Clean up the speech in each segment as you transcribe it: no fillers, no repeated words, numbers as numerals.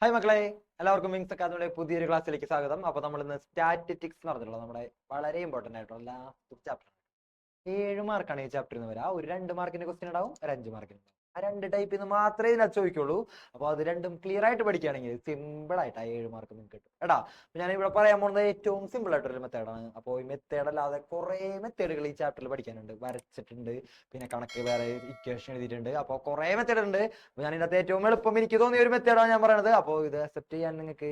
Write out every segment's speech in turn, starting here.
Hi മക്കളെ, എല്ലാവർക്കും wings അക്കാദമിയുടെ പുതിയൊരു ക്ലാസ്സിലേക്ക് സ്വാഗതം. അപ്പൊ നമ്മൾ ഇന്ന് സ്റ്റാറ്റിസ്റ്റിക്സ് എന്ന് പറഞ്ഞിട്ടുള്ള നമ്മുടെ വളരെ ഇമ്പോർട്ടന്റ് ആയിട്ടുള്ള ലാസ്റ്റ് ചാപ്റ്റർ. 7 മാർക്കാണ് ഈ ചാപ്റ്ററിൽ നിന്ന് വരാം. ഒരു 2 മാർക്കിന്റെ ക്വസ്റ്റ്യൻ ഉണ്ടാവും, ഒരു 5 മാർക്കിന് ഉണ്ടാവും. ആ 2 ടൈപ്പിൽ നിന്ന് മാത്രമേ ഇതിനകത്ത് ചോദിക്കുള്ളൂ. അപ്പോൾ അത് രണ്ടും ക്ലിയർ ആയിട്ട് പഠിക്കുകയാണെങ്കിൽ സിമ്പിൾ ആയിട്ട് ആ 7 മാർക്ക് നിങ്ങൾക്ക് കിട്ടും എടാ. ഞാൻ ഇവിടെ പറയാൻ പോകുന്നത് ഏറ്റവും സിമ്പിൾ ആയിട്ടൊരു മെത്തേഡാണ്. അപ്പോൾ ഈ മെത്തേഡ് അല്ലാതെ കുറേ മെത്തേഡുകൾ ഈ ചാപ്റ്ററിൽ പഠിക്കാനുണ്ട്. വരച്ചിട്ടുണ്ട്, പിന്നെ കണക്ക് വേറെ ഇക്വേഷൻ എഴുതിയിട്ടുണ്ട്. അപ്പോൾ കുറേ മെത്തേഡ് ഉണ്ട്. അപ്പോൾ ഞാൻ ഇതിനകത്ത് ഏറ്റവും എളുപ്പം എനിക്ക് തോന്നിയ ഒരു മെത്തേഡാണ് ഞാൻ പറയുന്നത്. അപ്പോൾ ഇത് അക്സെപ്റ്റ് ചെയ്യാൻ നിങ്ങൾക്ക്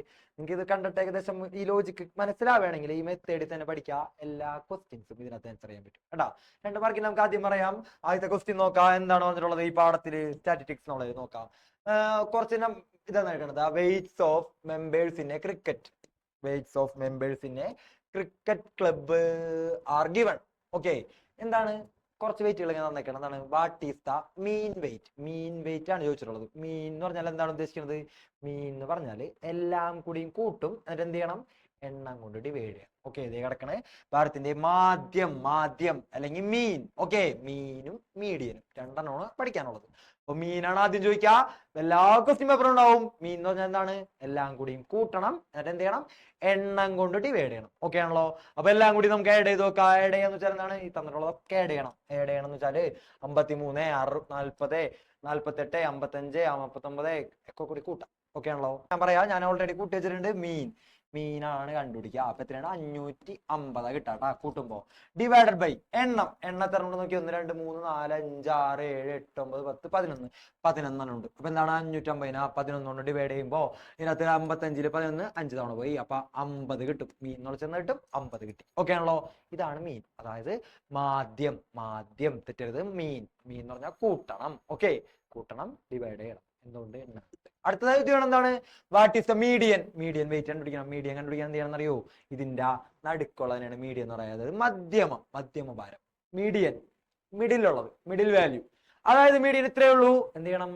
ഇത് കണ്ടിട്ട് ഏകദേശം ഈ ലോജിക്ക് മനസ്സിലാവുകയാണെങ്കിൽ ഈ മെത്തേഡിൽ തന്നെ പഠിക്കുക. എല്ലാ ക്വസ്റ്റ്യൻസും ഇതിനകത്ത് ആൻസർ ചെയ്യാൻ പറ്റും കേട്ടോ. 2 മാർക്കിന് നമുക്ക് ആദ്യം പറയാം. ആദ്യത്തെ ക്വസ്റ്റ്യൻ നോക്കാം. എന്താണ് വന്നിട്ടുള്ളത് ഈ പാഠത്തിൽ സ്റ്റാറ്റിസ്റ്റിക്സ് എന്നുള്ളത് നോക്കാം. കുറച്ച് ഇതാണ് എടുക്കുന്നത്. Weights of members in a cricket. Weights of members in a cricket club are given. Okay, എന്താണ് കുറച്ച് വെയിറ്റുകൾ ഇങ്ങനെ തന്നേക്കണം. എന്താണ് what is the mean weight? Mean weight ആണ് ചോദിച്ചിട്ടുള്ളത്. മീൻ എന്ന് പറഞ്ഞാൽ എന്താണ് ഉദ്ദേശിക്കുന്നത്? മീൻ എന്ന് പറഞ്ഞാൽ എല്ലാം കൂടിയും കൂട്ടും, എന്നിട്ട് എന്ത് ചെയ്യണം? എണ്ണം കൊണ്ട് ഡിവൈഡ് ചെയ്യാം. ഓക്കെ, ഇതേ കിടക്കണേ ഭാരതത്തിന്റെ മാധ്യം അല്ലെങ്കിൽ മീൻ. ഓക്കെ, മീനും മീഡിയനും രണ്ടെണ്ണമാണ് പഠിക്കാനുള്ളത്. അപ്പൊ മീനാണ് ആദ്യം ചോദിക്കുക. എല്ലാ ക്വസ്റ്റ്യൻ പേപ്പറും ഉണ്ടാവും. മീൻ എന്ന് പറഞ്ഞാൽ എന്താണ്? എല്ലാം കൂടിയും കൂട്ടണം, എന്നിട്ട് എന്ത് ചെയ്യണം? എണ്ണം കൊണ്ട് ഡിവൈഡ് ചെയ്യണം. ഓക്കെ ആണല്ലോ. അപ്പൊ എല്ലാം കൂടി നമുക്ക് ആഡ് ചെയ്ത് നോക്കാം. ആഡ് ചെയ്യാന്ന് വെച്ചാൽ എന്താണ്? ഈ തന്നിട്ടുള്ളതൊക്കെ ആഡ് ചെയ്യണം. ആഡ് ചെയ്യണം എന്ന് വെച്ചാല് 53, 40, 48, 55, 59 ഒക്കെ കൂടി കൂട്ടാം. ഓക്കെ ആണല്ലോ. ഞാൻ പറയാം, ഞാൻ ഓൾറെഡി കൂട്ടി വെച്ചിട്ടുണ്ട്. മീനാണ് കണ്ടുപിടിക്കുക. അപ്പൊ എത്രയാണ്? 550 കിട്ടാട്ടാ കൂട്ടുമ്പോ. ഡിവൈഡഡ് ബൈ എണ്ണത്തെ നോക്കി 1, 2, 3, 4, 5, 6, 7, 8, 9, 10, 11 ഉണ്ട്. അപ്പൊ എന്താണ്? 550 11 കൊണ്ട് ഡിവൈഡ് ചെയ്യുമ്പോ ഇതിനകത്ത് 55 11 5 തവണ പോയി. അപ്പൊ 50 കിട്ടും. മീൻ എന്ന് വെച്ചാൽ കിട്ടും 50 കിട്ടി. ഓക്കെ ആണല്ലോ. ഇതാണ് മീൻ, അതായത് മാധ്യം തെറ്റരുത്. മീൻ എന്ന് പറഞ്ഞാൽ കൂട്ടണം. ഓക്കെ, കൂട്ടണം, ഡിവൈഡ് ചെയ്യണം. എന്തുകൊണ്ട്? എണ്ണം. അടുത്തതായി ചെയ്യണം എന്താണ്? What is the median weight കണ്ടുപിടിക്കണം. മീഡിയൻ കണ്ടുപിടിക്കാൻ എന്ത് ചെയ്യണം എന്നറിയോ? ഇതിന്റെ നടുക്കുള്ളതിനാണ് മീഡിയൻ എന്ന് പറയുന്നത്. മധ്യമ ഭാരം. മിഡിലുള്ളത്, മിഡിൽ വാല്യൂ. അതായത് മീഡിയൻ ഇത്രയേ ഉള്ളൂ. എന്ത് ചെയ്യണം?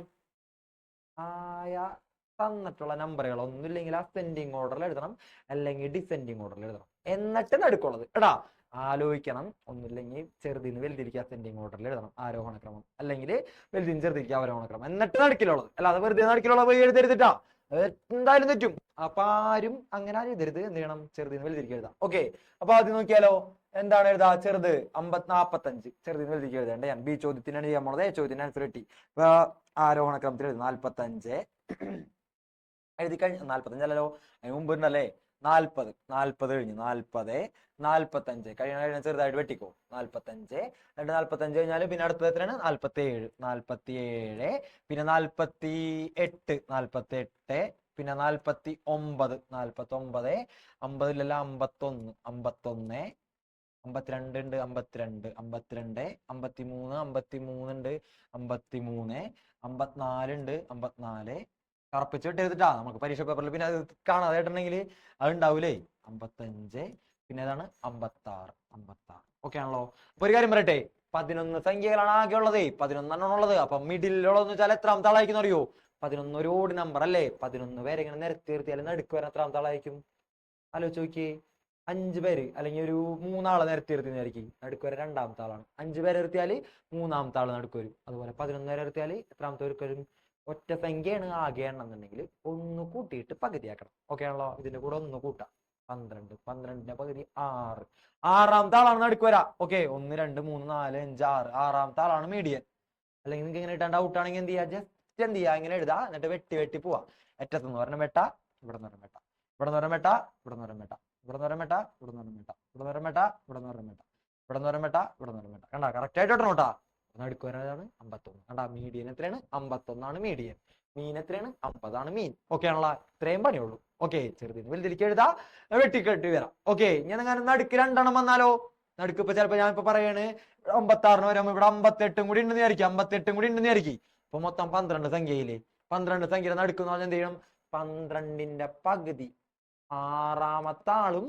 തന്നിട്ടുള്ള നമ്പറുകൾ ഒന്നുമില്ലെങ്കിൽ അസെൻഡിങ് ഓർഡറിൽ എഴുതണം, അല്ലെങ്കിൽ ഡിസെൻഡിങ് ഓർഡറിൽ എഴുതണം. എന്നിട്ട് നടുക്കുള്ളത് എടാ ആലോചിക്കണം. ഒന്നുമില്ലെങ്കിൽ ചെറുതിന്ന് വലുതിരിക്കുക അസെൻഡിങ് ഓർഡറിൽ എഴുതണം, ആരോഹണ ക്രമം, അല്ലെങ്കിൽ വലുതിന് ചെറുതിരിക്കുക അവരോഹണ ക്രമം. എന്നിട്ട് നടുക്കിലുള്ളത്. അല്ലാതെ വെറുതെ നടുക്കിലുള്ള പോയി എഴുതരുതിട്ടാ, എന്തായാലും തെറ്റും. അപ്പൊ ആരും അങ്ങനെ എഴുതരുത്. എന്ത് ചെയ്യണം? ചെറുതിന്ന് വലുതിരിക്കുക എഴുതാം. ഓക്കെ, അപ്പൊ ആദ്യം നോക്കിയാലോ. എന്താണ് എഴുതാ? ചെറുത് 45, ചെറുതിന് വലുതിരിക്കുക എഴുതേണ്ട. ഞാൻ ബി ചോദ്യത്തിനാണ് ചെയ്യാൻ പോണത്. ചോദ്യത്തിന് ആൻസർ കിട്ടി. ആരോഹണ ക്രമത്തിൽ എഴുതും. 45 എഴുതി കഴിഞ്ഞ 45 അല്ലല്ലോ, അതിന് മുമ്പ് ഉണ്ടല്ലേ 40 കഴിഞ്ഞു. 40, 45 കഴിഞ്ഞ ചെറുതായിട്ട് വെട്ടിക്കോ. 45 എന്നിട്ട് 45 കഴിഞ്ഞാല് പിന്നെ അടുത്തത് എത്രയാണ്? 47, പിന്നെ 48, പിന്നെ 49, 50 51, 52 ഉണ്ട്, 52, 53 ഉണ്ട്, 53, 54 ഉണ്ട്, 54. കറപ്പിച്ച് വിട്ടെഴുതിട്ടാ. നമുക്ക് പരീക്ഷ പേപ്പറിൽ പിന്നെ അത് കാണാതായിട്ടുണ്ടെങ്കിൽ അത് ഉണ്ടാവൂലേ. 55, പിന്നെ ഏതാണ്? 56. ഓക്കെ ആണല്ലോ. അപ്പൊ ഒരു കാര്യം പറയട്ടെ, 11 സംഖ്യകളാണ് ആകെ ഉള്ളത്. 11 ഉള്ളത്. അപ്പൊ മിഡിലുള്ളതെന്ന് വെച്ചാൽ എത്രാമത്തെ ആളായിരിക്കും അറിയോ? 11 ഒരു ഓഡ് നമ്പർ അല്ലേ. 11 പേരെ ഇങ്ങനെ നിരത്തി നിർത്തിയാൽ നടുക്ക് വരാൻ എത്രാമത്തെ ആളായിരിക്കും? ആലോചിച്ച് നോക്കിയേ. 5 പേര് അല്ലെങ്കിൽ ഒരു 3 ആളെ നിരത്തി നിർത്തിയായിരിക്കും നടുക്ക് വരെ 2ാമത്തെ ആളാണ്. 5 പേരെ നിർത്തിയാല് 3ാമത്തെ ആള് നടുക്ക് വരും. അതുപോലെ 11 പേരെ നിർത്തിയാല് എത്രാമത്തെ വരും? ഒറ്റ സംഖ്യയാണ് ആകെ എണ്ണം എന്നുണ്ടെങ്കിൽ 1 കൂട്ടിയിട്ട് പകുതിയാക്കണം. ഓക്കെ ആണല്ലോ. ഇതിന്റെ കൂടെ 1 കൂട്ടാം. 12, 12ന്റെ പകുതി 6. 6ാമത്തെ ആളാണ് നടുക്ക് വരാ. ഓക്കെ, 1, 2, 3, 4, 5, 6. 6ാമത്തെ ആളാണ് മീഡിയൻ. അല്ലെങ്കിൽ നിങ്ങൾക്ക് ഇങ്ങനെ ഇട്ടാൻ ഡൗട്ട് ആണെങ്കിൽ എന്ത് ചെയ്യാ? ജസ്റ്റ് എന്ത് ചെയ്യാ? ഇങ്ങനെ എഴുതാ, എന്നിട്ട് വെട്ടി പോവാ. അറ്റത്തുനിന്ന് പറഞ്ഞ വെട്ട, ഇവിടെ നിന്ന് വെട്ട, ഇവിടെ നിന്ന് വെട്ട, ഇവിടെ നിന്ന് വെട്ട, ഇവിടെ നിന്ന് വെട്ട, ഇവിടെ നിന്ന് വെട്ട, ഇവിടെ നിന്ന് വെട്ട, ഇവിടെ നിന്ന് വെട്ട, ഇവിടെ നിന്ന് വെട്ട, ഇവിടെ നിന്ന് വെട്ട. കണ്ടാ കറക്റ്റ് ആയിട്ട് ഇട്ടണോട്ടാ. നടുക്ക് വരാതാണ് 51. കണ്ടാ മീഡിയൻ എത്രയാണ്? 51 മീഡിയൻ. മീൻ എത്രയാണ്? 50 മീൻ. ഓക്കെ ആണല്ലോ. ഇത്രയും പണിയുള്ളൂ. ഓക്കെ, ചെറുതിന് വലുതിരിക്കുക എഴുതാ, വെട്ടിക്കെട്ടി വരാം. ഓക്കെ, ഞാൻ അങ്ങനെ നടുക്ക് 2 വന്നാലോ? നടുക്ക് ഇപ്പൊ ചിലപ്പോ ഞാൻ ഇപ്പൊ പറയാണ് 56 വരുമ്പോ ഇവിടെ 58 കൂടി ഉണ്ടെന്ന് വിചാരിക്കും. 58 കൂടി ഉണ്ടെന്ന് വിചാരിക്കും. ഇപ്പൊ മൊത്തം 12 സംഖ്യയില്ലേ. 12 സംഖ്യ നടുക്കുന്ന പറഞ്ഞാൽ എന്ത് ചെയ്യണം? 12ന്റെ പകുതി 6ാമത്തെ ആളും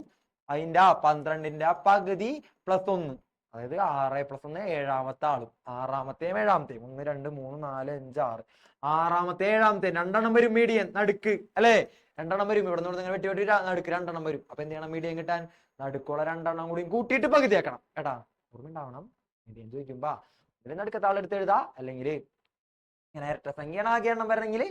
അതിന്റെ 12ന്റെ പകുതി +1, അതായത് 6 + 1 7ാമത്തെ ആളും. 6ാമത്തെയും 7ാമത്തെയും 1, 2, 3, 4, 5, 6. 6ാമത്തെ 7ാമത്തെ 2 വരും മീഡിയൻ നടുക്ക് അല്ലെ. 2 വരും. ഇവിടെ നിന്ന് വെട്ടി നടുക്ക് 2 വരും. അപ്പൊ എന്ത് ചെയ്യണം? മീഡിയൻ കിട്ടാൻ നടുക്കുള്ള 2 കൂടി കൂട്ടിയിട്ട് പകുതിയാക്കണം. ഏട്ടാ ഓർമ്മ ഉണ്ടാവണം. മീഡിയൻ ചോദിക്കുമ്പോ ഇതിൽ നടുക്കത്തെ ആളെടുത്ത് എഴുതാ, അല്ലെങ്കിൽ ഇങ്ങനെ ഇരട്ട സംഖ്യയാണ് ആകെ എണ്ണം വരണമെങ്കിൽ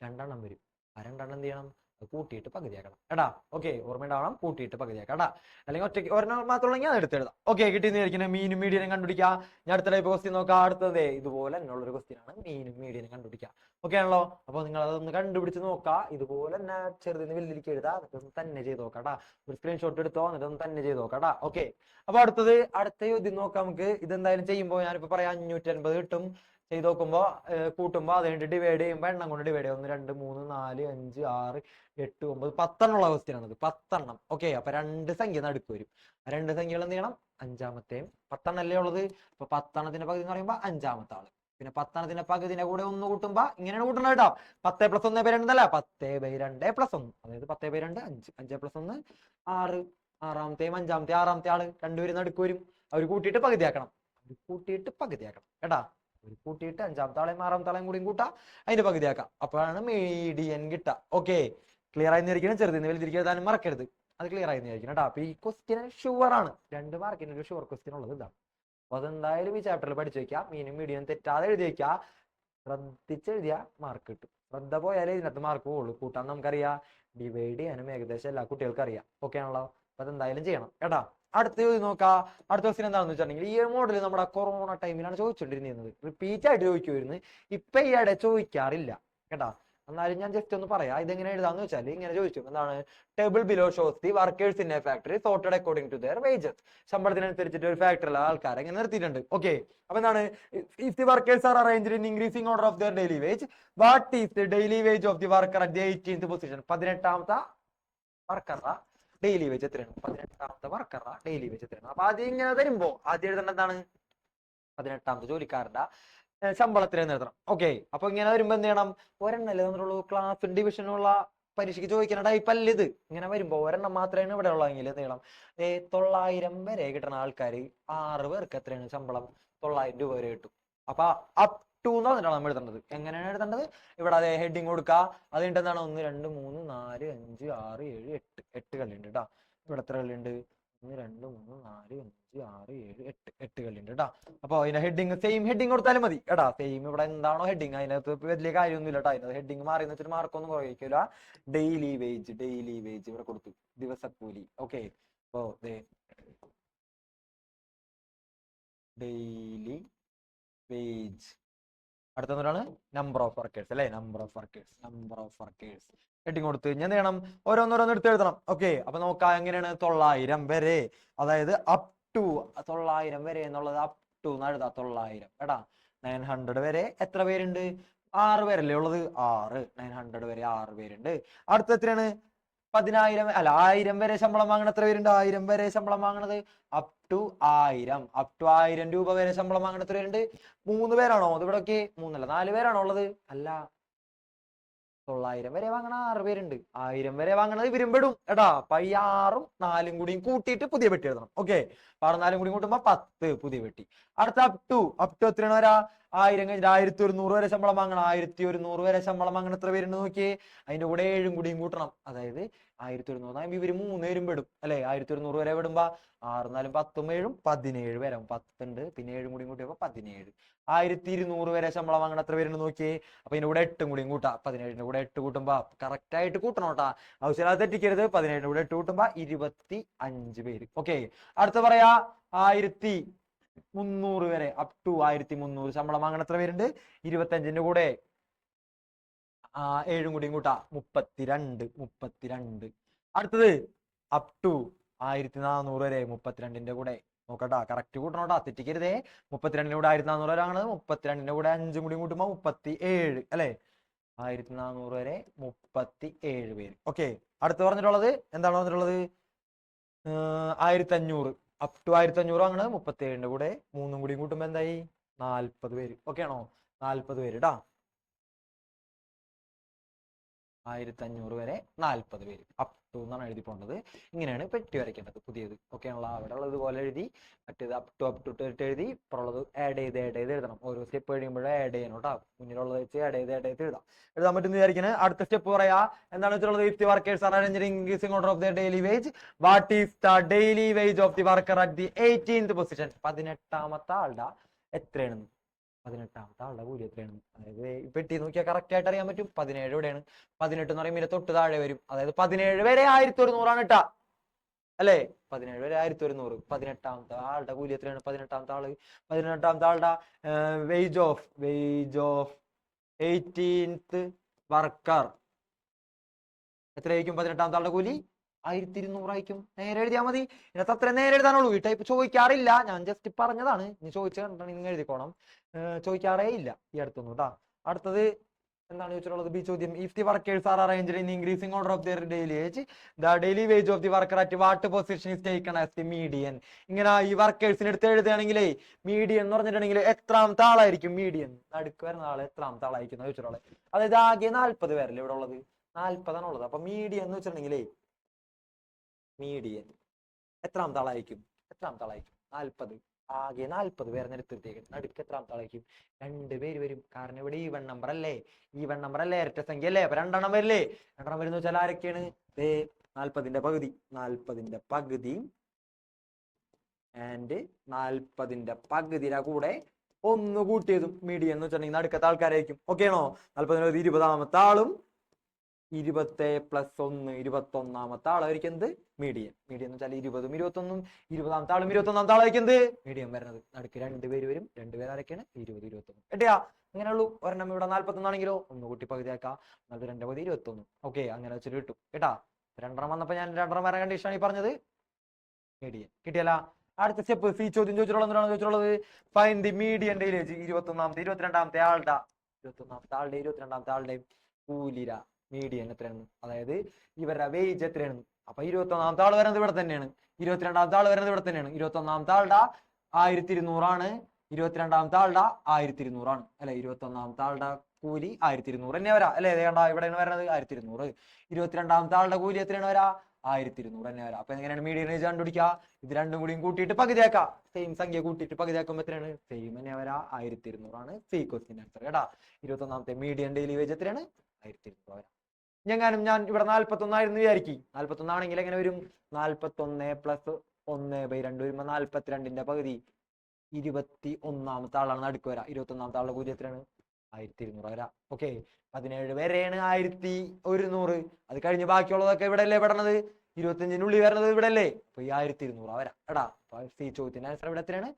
2 വരും. ആ രണ്ടെണ്ണം എന്ത് ചെയ്യണം, കൂട്ടിയിട്ട് പകുതിയാക്കണം എടാ. ഓക്കെ, ഓർമ്മയുണ്ടാവണം, കൂട്ടിയിട്ട് പകുതിയാക്കാം എടാ. അല്ലെങ്കിൽ ഒറ്റയ്ക്ക് ഒരെണ്ണം മാത്രമുള്ളെങ്കിൽ അത് എടുത്തെഴുതാം. ഓക്കെ, കിട്ടിയെന്ന് വിചാരിക്കുന്നത്. മീനും മീഡിയനും കണ്ടുപിടിക്കുക. ഞാൻ അടുത്ത ടൈപ്പ് ക്വസ്റ്റ്യൻ നോക്കാം. അടുത്തത് ഇതുപോലെ തന്നെയുള്ളൊരു ക്വസ്റ്റ്യൻ ആണ്, മീനും മീഡിയനും കണ്ടുപിടിക്കുക. ഓക്കെ ആണല്ലോ. അപ്പോൾ നിങ്ങൾ അതൊന്ന് കണ്ടുപിടിച്ച് നോക്കുക. ഇതുപോലെ തന്നെ ചെറുതിന് വലുതിലേക്ക് എഴുതാം, എന്നിട്ടൊന്ന് തന്നെ ചെയ്ത് നോക്കാട്ടാ. ഒരു സ്ക്രീൻഷോട്ട് എടുത്തോ, എന്നിട്ടൊന്ന് തന്നെ ചെയ്ത് നോക്കാട്ടാ. ഓക്കെ, അപ്പൊ അടുത്ത ചോദ്യം നോക്കാം നമുക്ക്. ഇതെന്തായാലും ചെയ്യുമ്പോൾ ഞാനിപ്പോ പറയാം 550 കിട്ടും. ചെയ്ത് നോക്കുമ്പോൾ കൂട്ടുമ്പോൾ അത് കഴിഞ്ഞിട്ട് ഡിവൈഡ് ചെയ്യുമ്പോൾ എണ്ണം കൊണ്ട് ഡിവൈഡ് ചെയ്യും. 1 2 3 4 5 6 8 9 10 ഉള്ള ക്വസ്റ്റ്യൻ ആണത്. 10. ഓക്കെ, അപ്പൊ 2 സംഖ്യ നടുക്ക് വരും. 2 സംഖ്യകൾ എന്ത് ചെയ്യണം, അഞ്ചാമത്തെയും 10 അല്ലേ ഉള്ളത്. അപ്പൊ 10 പകുതി എന്ന് പറയുമ്പോൾ അഞ്ചാമത്തെ ആള്. പിന്നെ 10 പകുതിന്റെ കൂടെ 1 കൂട്ടുമ്പോ ഇങ്ങനെയാണ് കൂട്ടണം കേട്ടോ. 10+1/2 10/2+1, അതായത് 10/2 5, 5+1 6, ആറാമത്തെയും അഞ്ചാമത്തെ ആറാമത്തെ ആള് രണ്ടുപേരും നടുക്ക് വരും. അവർ കൂട്ടിയിട്ട് പകുതിയാക്കണം. കേട്ടാ. ഒരു കൂട്ടിയിട്ട് അഞ്ചാമത്തെ ആളെയും ആറാമത്തെ ആളെയും കൂടിയും കൂട്ടാ, അതിന്റെ പകുതിയാക്കാം. അപ്പോഴാണ് മീഡിയൻ കിട്ടുക. ഓക്കെ, ക്ലിയർ ആയി നിന്നിരിക്കണം. ചെറുതിന് വലുതിരിക്കും എഴുതാനും മറക്കരുത്. അത് ക്ലിയർ ആയി നിന്നിരിക്കണം കേട്ടോ. അപ്പൊ ഈ ക്വസ്റ്റ്യൻ ഷുവർ ആണ്, 2 മാർക്കിന് ഒരു ഷുവർ ക്വസ്റ്റ്യൻ ഉള്ളത് ഇതാണ്. അപ്പൊ അതെന്തായാലും ഈ ചാപ്റ്ററിൽ പഠിച്ചു വെക്കാം. മീനും മീഡിയനും തെറ്റാതെ എഴുതി വെക്കുക. ശ്രദ്ധിച്ചെഴുതിയാ മാർക്ക് കിട്ടും. ശ്രദ്ധ പോയാലേ ഇതിനകത്ത് മാർക്ക് പോകുള്ളൂ. കൂട്ടാൻ നമുക്കറിയാം, ഡിവൈഡ് ചെയ്യാനും ഏകദേശം എല്ലാ കുട്ടികൾക്കും അറിയാം. ഓക്കെ ആണല്ലോ. അപ്പൊ അതെന്തായാലും ചെയ്യണം കേട്ടാ. അടുത്ത ചോദ്യം നോക്കാം. അടുത്ത ക്വസ്റ്റ്യൻ എന്താണെന്ന് വെച്ചിട്ടുണ്ടെങ്കിൽ, ഈ മോഡൽ നമ്മുടെ കൊറോണ ടൈമിലാണ് ചോദിച്ചുകൊണ്ടിരുന്നത്. റിപ്പീറ്റ് ആയിട്ട് ചോദിക്കുമായിരുന്നു. ഇപ്പൊ ഈയിടെ ചോദിക്കാറില്ല കേട്ടാ. എന്നാലും ഞാൻ ജസ്റ്റ് ഒന്ന് പറയാം. ഇതെങ്ങനെ എഴുതാന്ന് വെച്ചാൽ ഇങ്ങനെ ചോദിച്ചു. എന്താണ്, table below shows the workers in a factory sorted according to their wages. ശമ്പളത്തിനനുസരിച്ചിട്ട് ഒരു ഫാക്ടറിയിലെ ആൾക്കാരെ ഇങ്ങനെ നിർത്തിയിട്ടുണ്ട്. ഓക്കെ, അപ്പൊ എന്താണ്, if the workers are arranged in increasing order of their daily wage, what is the daily wage of the worker at the 18th position? 18ാമത്തെ വർക്കറുടെ ഡെയിലി വേജ് എത്രയാണ്? 18ാമത്തെ വർക്കറുടെ ഡെയിലി വേജ് എത്രയാണ്? അപ്പൊ ആദ്യം ഇങ്ങനെ തരുമ്പോ ആദ്യം എഴുതേണ്ട എന്താണ്, 18ാമത്തെ ജോലിക്കാരന്റെ ശമ്പളത്തിൽ നിർത്തണം. ഓക്കെ, അപ്പൊ ഇങ്ങനെ വരുമ്പോ എന്ത് ചെയ്യണം, ഒരെണ്ണല്ലേ തന്നിട്ടുള്ളൂ. ക്ലാസ് ഡിവിഷനുള്ള പരീക്ഷയ്ക്ക് ചോദിക്കുന്ന ടൈപ്പ് അല്ല ഇത്. ഇങ്ങനെ വരുമ്പോ ഒരെണ്ണം മാത്രമാണ് ഇവിടെ ഉള്ളതെങ്കിൽ എന്ത് ചെയ്യണം, 900 വരെ കിട്ടുന്ന ആൾക്കാർ 6 പേർക്ക് എത്രയാണ് ശമ്പളം? 900 രൂപ വരെ കിട്ടും. അപ്പൊ അപ് ടു എന്ന് പറഞ്ഞിട്ടാണ് നമ്മൾ എഴുതേണ്ടത്. എങ്ങനെയാണ് എഴുതേണ്ടത്, ഇവിടെ അതേ ഹെഡിങ് കൊടുക്കുക. അത് കഴിഞ്ഞിട്ട് എന്താണ്, 1 2 3 4 5 6 7 8 കളിയുണ്ട് കേട്ടോ. ഇവിടെ എത്ര കളിയുണ്ട്? 1 2 3 4 5 6 7 8 കളിയുണ്ട് കേട്ടോ. അപ്പൊ അതിന്റെ ഹെഡിങ് സെയിം ഹെഡിങ് കൊടുത്താലും മതി കേട്ടാ. സെയിം ഇവിടെ എന്താണോ ഹെഡിങ്, അതിനകത്ത് വലിയ കാര്യമൊന്നുമില്ല കേട്ടോ. അതിനകത്ത് ഹെഡിങ് മാറി വെച്ചിട്ട് മാർക്കൊന്നും കുറയിക്കില്ല. ഡെയിലി വേജ് ഇവിടെ കൊടുത്തു, ദിവസക്കൂലി. ഓക്കെ, അപ്പോ ഡെയിലി വേജ്. അടുത്തൊരാണ് നമ്പർ ഓഫ് വർക്കേഴ്സ് അല്ലെ, നമ്പർ ഓഫ് വർക്കേഴ്സ് ഹെഡിങ് കൊടുത്തു കഴിഞ്ഞാൽ എന്ത് ചെയ്യണം, ഓരോന്നോരോന്ന് എടുത്ത് എഴുതണം. ഓക്കെ, അപ്പൊ നോക്കാം എങ്ങനെയാണ്. 900 വരെ, അതായത് അപ് ടു 900 വരെ എന്നുള്ളത് അപ് ടു എന്ന് എഴുതാം. 900 എടാ. 900 വരെ എത്ര പേരുണ്ട്? 6 പേരല്ലേ ഉള്ളത്. 6, 900 വരെ 6 പേരുണ്ട്. അടുത്ത എത്രയാണ്? 10,000 അല്ല 1000 വരെ ശമ്പളം വാങ്ങണ എത്ര പേരുണ്ട്? 1000 വരെ ശമ്പളം വാങ്ങണത് അപ് ടു 1000 രൂപ വരെ ശമ്പളം വാങ്ങണ എത്ര പേരുണ്ട്? 3 പേരാണോ? അത് ഇവിടെ ഒക്കെ 3 അല്ല 4 പേരാണോ ഉള്ളത്? അല്ല, 900 വരെ വാങ്ങണ 6 പേരുണ്ട്. 1000 വരെ വാങ്ങണത് ഇവരും പെടും എടാ. അപ്പൊ ഈ 6ഉം 4ഉം കൂടിയും കൂട്ടിയിട്ട് പുതിയ പെട്ടി എഴുതണം. ഓക്കെ, 6 4 കൂടി കൂട്ടുമ്പോ 10 പുതിയ പെട്ടി. അടുത്ത അപ് ടു എത്രയാണ് വരാ? 1000 കഴിഞ്ഞിട്ട് 1100 വരെ ശമ്പളം വാങ്ങണം. 1100 വരെ ശമ്പളം വാങ്ങണ എത്ര പേരുണ്ട് നോക്കിയേ. അതിന്റെ കൂടെ 7ഉം കൂടിയും കൂട്ടണം. അതായത് 1100 ഇവര് 3 പേരും പെടും അല്ലെ. 1100 വരെ പെടുമ്പോ 6 4 10 7 17 വരെ 10 ഉണ്ട്. പിന്നെ 7ഉം കൂടിയും കൂട്ടിയപ്പോ 17. 1200 വരെ ശമ്പളം വാങ്ങണ എത്ര പേരുണ്ട് നോക്കിയേ. അപ്പൊ ഇതിന്റെ കൂടെ 8ഉം കൂടിയും കൂട്ടാം. 17ന്റെ കൂടെ 8 കൂട്ടുമ്പോ കറക്റ്റ് ആയിട്ട് കൂട്ടണം കേട്ടാ. ആവശ്യമില്ലാതെ തെറ്റിക്കരുത്. 17ന്റെ കൂടെ 8 കൂട്ടുമ്പോ 25 പേര്. ഓക്കെ, അടുത്ത പറയാ 1300 വരെ അപ് ടു 1300 ശമ്പളം വാങ്ങണ എത്ര പേരുണ്ട്? 25ന്റെ കൂടെ 7ഉം കൂടിയും കൂട്ടാ 32. അടുത്തത് അപ് ടു 1400 വരെ 32ന്റെ കൂടെ നോക്കട്ടാ. കറക്റ്റ് കൂട്ടണോട്ടാ, തെറ്റിക്കരുതേ. 32ന്റെ കൂടെ 1400 വരെ ആണത്. 32ന്റെ കൂടെ 5ഉം കൂടി കൂട്ടുമ്പോ 37 അല്ലെ. 1400 വരെ 37 പേര്. ഓക്കെ, അടുത്ത് പറഞ്ഞിട്ടുള്ളത് എന്താണ് പറഞ്ഞിട്ടുള്ളത്? 1500 അപ് ടു 1500 ആണ്. 37ന്റെ കൂടെ 3ഉം കൂടി കൂട്ടുമ്പോ എന്തായി? 40 പേര്. ഓക്കെ ആണോ? 40 പേര് ട്ടാ. 1500 വരെ 40 പേര് അപ് ടു എന്നാണ് എഴുതി പോകേണ്ടത്. ഇങ്ങനെയാണ് പെട്ടി വരയ്ക്കേണ്ടത് പുതിയത്. ഓക്കെ ആണല്ലോ. അവിടെ ഉള്ളത് പോലെ എഴുതി, മറ്റേത് അപ് ടു എഴുതി, ഇപ്പുറമുള്ളത് ആഡ് ചെയ്ത് എഴുതണം. ഓരോ സ്റ്റെപ്പ് കഴിയുമ്പോഴേ ആഡ് ചെയ്യണം കേട്ടോ. മുന്നിലുള്ളത് വെച്ച് ആഡ് ചെയ്ത് എഴുതാൻ പറ്റുന്ന വിചാരിക്കുന്നത്. അടുത്ത സ്റ്റെപ്പ് പറയാ എന്താണ് വെച്ചുള്ളത്? If the workers are arranged in increasing order of the daily wage, what is the daily wage of the worker at the 18th position? 18ാമത്തെ ആളുടെ എത്രയാണ്? 18ാമത്തെ ആളുടെ കൂലി എത്രയാണ്? അതായത് പെട്ടി നോക്കിയാൽ കറക്റ്റ് ആയിട്ട് അറിയാൻ പറ്റും. 17 ഇവിടെയാണ്. 18 എന്ന് പറയുമ്പോൾ തൊട്ട് താഴെ വരും. അതായത് 17 വരെ 1100 ഇട്ടാ അല്ലേ? 17 വരെ 1100. 18ാമത്തെ ആളുടെ കൂലി എത്രയാണ്? 18ാമത്തെ ആളുടെ വേജ് ഓഫ് 18th വർക്കർ എത്രയായിരിക്കും? 18ാമത്തെ ആളുടെ കൂലി 1200 ആയിരിക്കും. നേരെ എഴുതിയാൽ മതി. ഇതിനകത്ത് അത്ര നേരെ എഴുതാനുള്ളൂ. ഈ ടൈപ്പ് ചോദിക്കാറില്ല, ഞാൻ ജസ്റ്റ് പറഞ്ഞതാണ്. ഇനി ചോദിച്ചു കണ്ടിട്ടുണ്ടെങ്കിൽ നിങ്ങൾ എഴുതിക്കോണം. ചോദിക്കാറേ ഇല്ല ഈ അടുത്തൊന്നും കേട്ടാ. അടുത്തത് എന്താണ് ചോദിച്ചിട്ടുള്ളത്? ബി ചോദ്യം. If the workers are arranged in increasing order of their daily age, the daily wage of the worker at what position is taken as the median. ഇങ്ങനെ ഈ വർക്കേഴ്സിന് എടുത്ത് എഴുതുകയാണെങ്കിലേ മീഡിയൻ എന്ന് പറഞ്ഞിട്ടുണ്ടെങ്കിൽ എത്രാമത്തെ ആളായിരിക്കും മീഡിയൻ? നടുക്ക് വരുന്ന ആള് എത്രാമത്തെ ആളായിരിക്കും ചോദിച്ചിട്ടുള്ളത്. അതായത് ആകെ 40 പേരല്ലേ ഇവിടെ ഉള്ളത്? 40 ഉള്ളത്. അപ്പൊ മീഡിയൻ എന്ന് വെച്ചിട്ടുണ്ടെങ്കിലേ മീഡിയൻ എത്രാമത്തെ ആളായിരിക്കും? 40. ആകെ 40 പേരെ എടുത്തിട്ടേക്കും. നടുക്ക് എത്രാമത്തെ ആളായിരിക്കും? 2 പേര് വരും. കാരണം ഇവിടെ ഈവൺ നമ്പർ അല്ലേ? ഇരട്ട സംഖ്യ അല്ലേ? അപ്പൊ 2 വരില്ലേ? 2 വരുന്ന വെച്ചാൽ ആരൊക്കെയാണ്? 40ന്റെ പകുതി ആൻഡ് 40ന്റെ പകുതിയുടെ കൂടെ 1 കൂട്ടിയതും മീഡിയൻ എന്ന് വെച്ചിട്ടുണ്ടെങ്കിൽ നടുക്കത്തെ ആൾക്കാരായിരിക്കും. ഓക്കെ ആണോ? 40 20ാമത്തെ ആളും 20 + 1 21ാമത്തെ ആളായിരിക്കും എന്ത്? മീഡിയൻ. മീഡിയൻ എന്ന് വെച്ചാൽ 20ഉം 21ഉം 20ാമത്തെ ആളും 21ാമത്തെ ആളായിരിക്കും എന്ത്? മീഡിയൻ വരുന്നത്. നടുക്ക് 2 പേര് വരും. 2 പേര് ആരൊക്കെയാണ്? 20 21. കേട്ടിയാ? അങ്ങനെയുള്ളൂ. ഒരെണ്ണം ഇവിടെ 41 ആണെങ്കിലോ 1 കൂട്ടി പകുതിയാക്കാം. 2 പകുതി 21. ഓക്കെ, അങ്ങനെ വെച്ചിട്ട് കിട്ടും കേട്ടാ. 2 വന്നപ്പോ ഞാൻ 2 വരാൻ കണ്ടീഷനാണ് ഈ പറഞ്ഞത്. മീഡിയൻ കിട്ടിയല്ല. അടുത്ത സ്റ്റെപ്പ് സി ചോദ്യം ചോദിച്ചിട്ടുള്ളത് എന്താണ് ചോദിച്ചിട്ടുള്ളത്? Find the median daily wage. 22ാമത്തെ ആളുടെ 22ാമത്തെ ആളുടെ കൂലിര മീഡിയൻ എത്രയാണ്? അതായത് ഇവരുടെ വേജ് എത്രയാണ്? അപ്പൊ 21ാമത്തെ ആൾ വരുന്നത് ഇവിടെ തന്നെയാണ്. 22ാമത്തെ ആൾ വരുന്നത് ഇവിടെ തന്നെയാണ്. 21ാമത്തെ ആളുടെ 1200 ആണ്. 22ാമത്തെ ആളുടെ 1200 ആണ് അല്ലെ? 21ാമത്തെ ആളുടെ കൂലി 1200 തന്നെ വരാ അല്ലെ? ഇവിടെയാണ് വരുന്നത് 1200. 22ാമത്തെ ആളുടെ കൂലി എത്രയാണ് വരാ? 1200 തന്നെ വരാം. അപ്പൊ എങ്ങനെയാണ് മീഡിയൻ ഏജ് കണ്ടുപിടിക്കുക? ഇത് രണ്ടും കൂടിയും കൂട്ടിയിട്ട് പകുതിയാക്കാം. സെയിം സംഖ്യ കൂട്ടിയിട്ട് പകുതിയാക്കുമ്പോൾ എത്രയാണ്? സെയിം തന്നെ വരാ 1200 ആണ്. സി ക്വസ്റ്റ്യൻ ആൻസർ കേട്ടാ. 21ാമത്തെ മീഡിയൻ ഡെയിലി വേജ് എത്രയാണ്? 1200 വരാം. ഞാൻ ഇവിടെ 41 ആയിരുന്നു വിചാരിക്കും. 41 ആണെങ്കിൽ എങ്ങനെ വരും? 41 + 1/2 വരുമ്പോ 42ന്റെ പകുതി 21ാമത്തെ ആളാണ് നടുക്ക് വരാം. 21ാമത്തെ ആളുടെ കൂലി എത്രയാണ്? 1200 വരാം. ഓക്കെ, 17 വരെയാണ് 1100. അത് കഴിഞ്ഞ് ബാക്കിയുള്ളതൊക്കെ ഇവിടെ അല്ലേ പെടണത്? 25-നുള്ളിൽ വരുന്നത് ഇവിടെ അല്ലേ? അപ്പൊ ഈ 1200 വരാം എടാ. സി ചോദ്യത്തിന്റെ ആൻസർ ഇവിടെ എത്രയാണ്?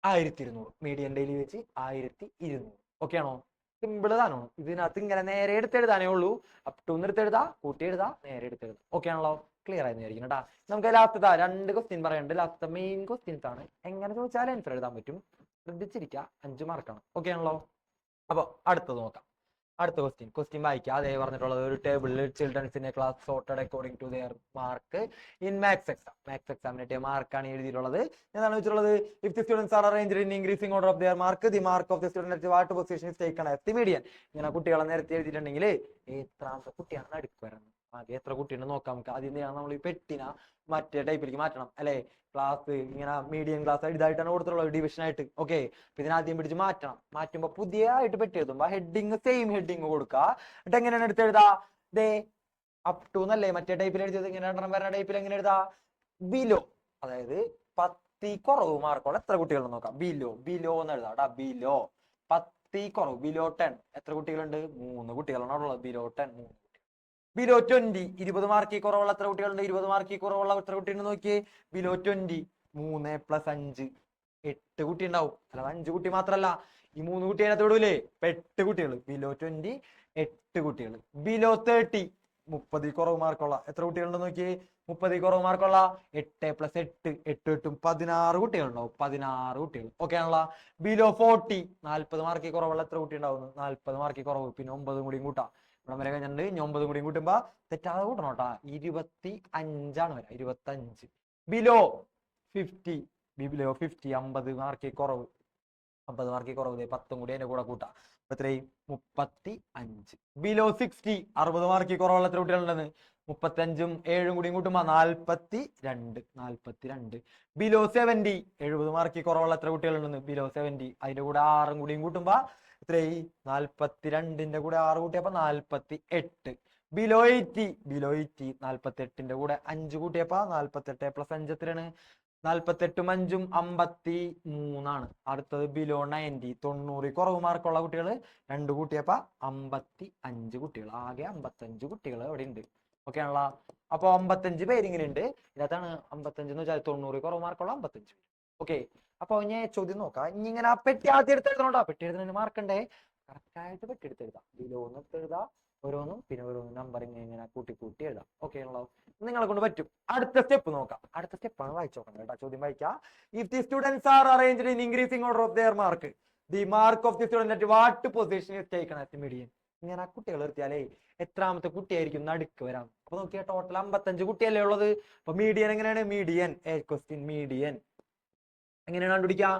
1200. മീഡിയൻ ഡെയിലി വെച്ച് 1200. ഓക്കെ ആണോ? സിമ്പിൾ താനോ? ഇതിനകത്ത് ഇങ്ങനെ നേരെ എടുത്തെഴുതാനേ ഉള്ളൂ. അപ് ടു എടുത്തെഴുതാ, കൂട്ടി എഴുതാ, നേരെ എടുത്തെഴുതാം. ഓക്കെ ആണല്ലോ? ക്ലിയർ ആയി വിചാരിക്കണം കേട്ടാ. നമുക്ക് ലാസ്റ്റ് 2 ക്വസ്റ്റ്യൻ പറയാനുണ്ട്. ലാസ്റ്റ് മെയിൻ ക്വസ്റ്റ്യൻസ് ആണ്. എങ്ങനെ ചോദിച്ചാലും ആൻസർ എഴുതാൻ പറ്റും. ശ്രദ്ധിച്ചിരിക്കുക. 5 മാർക്കാണ്. ഓക്കെ ആണല്ലോ? അപ്പൊ അടുത്തത് നോക്കാം. അടുത്ത ക്വസ്റ്റ്യൻ വായിക്കുക. അതേ പറഞ്ഞിട്ടുള്ളത് ഒരു ടേബിളിൽ ചിൽഡ്രൻസിന്റെ class sorted according to their mark in maths എക്സാമിന്റെ മാർക്കാണ് എഴുതിയിട്ടുള്ളത്. എന്താണ് വെച്ചിട്ടുള്ളത്? If the students are arranged in increasing order of their mark, the mark of the student at what position is taken as the median. ഇങ്ങനെ കുട്ടികളെ നേരത്തെ എഴുതിയിട്ടുണ്ടെങ്കിൽ എത്രാമത്തെ കുട്ടിയാണ് നടുക്ക് വരുന്നത്? ആകെ എത്ര കുട്ടിയുണ്ട് നോക്കാം നമുക്ക്. ആദ്യം നമ്മൾ ഈ പെട്ടിന മറ്റേ ടൈപ്പിലേക്ക് മാറ്റണം അല്ലെ? ക്ലാസ് ഇങ്ങനെ മീഡിയം ക്ലാസ് ഇതായിട്ടാണ് കൊടുത്തിട്ടുള്ളത്, ഡിവിഷൻ ആയിട്ട്. ഓക്കെ, ഇതിനാദ്യം പിടിച്ച് മാറ്റണം. മാറ്റുമ്പോ പുതിയതായിട്ട് പെട്ടി എഴുതുമ്പോ ഹെഡിങ് സെയിം ഹെഡിങ് കൊടുക്കുക. എന്നിട്ട് എങ്ങനെയാണ് എടുത്തെഴുതാ? ദേ അപ് ടു എന്നല്ലേ മറ്റേ ടൈപ്പിൽ എഴുതിയത്? ഇങ്ങനെ 2 വരുന്ന ടൈപ്പിൽ എങ്ങനെ എഴുതാ? ബിലോ, അതായത് 10 കുറവ് മാർക്കുള്ള എത്ര കുട്ടികളുണ്ട് നോക്കാം. ബിലോ എന്ന് എഴുതാം. ബിലോ 10 കുറവ്, ബിലോ 10 എത്ര കുട്ടികളുണ്ട്? 3 കുട്ടികളാണ് ഉള്ളത്. ബിലോ 10 3. ബിലോ 20 20 മാർക്ക് കുറവുള്ള എത്ര കുട്ടികളുണ്ട്? 20 മാർക്ക് കുറവുള്ള എത്ര കുട്ടിയുണ്ട് നോക്കിയേ? ബിലോ 20 3 + 5 8 കുട്ടി ഉണ്ടാവും. അല്ല 5 കുട്ടി മാത്രല്ല, ഈ 3 കുട്ടി അതിനകത്ത് വിടൂലേ? 8 കുട്ടികൾ. ബിലോ 20 8 കുട്ടികൾ. ബിലോ 30 30 കുറവ് മാർക്കുള്ള എത്ര കുട്ടികളുണ്ട് നോക്കിയേ? 30 കുറവ് മാർക്കുള്ള 8 + 8 8 8 16 കുട്ടികളുണ്ടാവും. 16 കുട്ടികൾ. ഓക്കെ ആണല്ലോ? ബിലോ 40 40 മാർക്ക് കുറവുള്ള എത്ര കുട്ടി ഉണ്ടാവും? 40 മാർക്ക് കുറവ്. പിന്നെ 9 കൂടിയും കൂട്ടാം. ഇവിടെ വരെ കഴിഞ്ഞിട്ടുണ്ട്. ഇനി 9 കൂടിയും കൂട്ടുമ്പോ തെറ്റാതെ കൂട്ടണം കേട്ടാ. 25 വരാ. 25. ബിലോ 50 50 മാർക്ക് കുറവ്. 50 മാർക്ക് കുറവ് 10 കൂടി അതിന്റെ കൂടെ കൂട്ടാം. എത്രയും 35. ബിലോ 60 60 മാർക്ക് കുറവുള്ള എത്ര കുട്ടികളുണ്ടെന്ന്? 35ഉം 7ഉം കൂടിയും കൂട്ടുമ്പോ 42. ബിലോ 70 70 മാർക്ക് കുറവുള്ള എത്ര കുട്ടികളുണ്ടെന്ന്? ബിലോ 70 അതിന്റെ കൂടെ 6ഉം കൂടിയും കൂട്ടുമ്പോ എത്രയായി? 42ന്റെ കൂടെ 6 കൂട്ടിയപ്പോ 48. ബിലോ 80 48 48ന്റെ കൂടെ 5 കൂട്ടിയപ്പോ 48 + 5 എത്രയാണ്? 48 5 53. അടുത്തത് ബിലോ 90, 90 കുറവ് മാർക്കുള്ള കുട്ടികൾ 2 കൂട്ടിയപ്പോ 55 കുട്ടികൾ. ആകെ 55 കുട്ടികൾ അവിടെ ഉണ്ട്. ഓക്കെ ആണല്ലോ. അപ്പൊ 55 പേര് ഇങ്ങനെ ഉണ്ട്. ഇതിനകത്താണ് 55 എന്ന് വെച്ചാൽ 90 കുറവ് മാർക്കുള്ള 55. ഓക്കെ. അപ്പൊ ഞാൻ ചോദ്യം നോക്കാം. ഇനി ഇങ്ങനെ ആ പെട്ടി ആദ്യം എടുത്തെഴുതണോട്ടോ. പെട്ടി എഴുതുന്നതിന് മാർക്കുണ്ടേ. കറക്റ്റായിട്ട് പെട്ടി എടുത്തെഴുതാം. ബിലോന്ന് എടുത്തെഴുതാം. ഓരോന്നും പിന്നെ ഓരോന്നും നമ്പറിങ് ഇങ്ങനെ കൂട്ടി കൂട്ടി എഴുതാം. ഓക്കെ ആണല്ലോ. നിങ്ങളെ കൊണ്ട് പറ്റും. അടുത്ത സ്റ്റെപ്പ് നോക്കാം. അടുത്ത സ്റ്റെപ്പാണ് വായിച്ചു നോക്കണം കേട്ടോ. ചോദ്യം വായിക്കാം. If the students are arranged in increasing order of there mark, the mark of the student at what position is taken at median. ഇങ്ങനെ ആ കുട്ടികൾ നിർത്തിയാലേ എത്രാമത്തെ കുട്ടിയായിരിക്കും നടുക്ക് വരാം. അപ്പൊ നോക്കിയാ ടോട്ടൽ 55 കുട്ടിയല്ലേ ഉള്ളത്. അപ്പൊ മീഡിയൻ എങ്ങനെയാണ്? മീഡിയൻ ക്വസ്റ്റ്യൻ മീഡിയൻ എങ്ങനെയാണ് കണ്ടുപിടിക്കുക?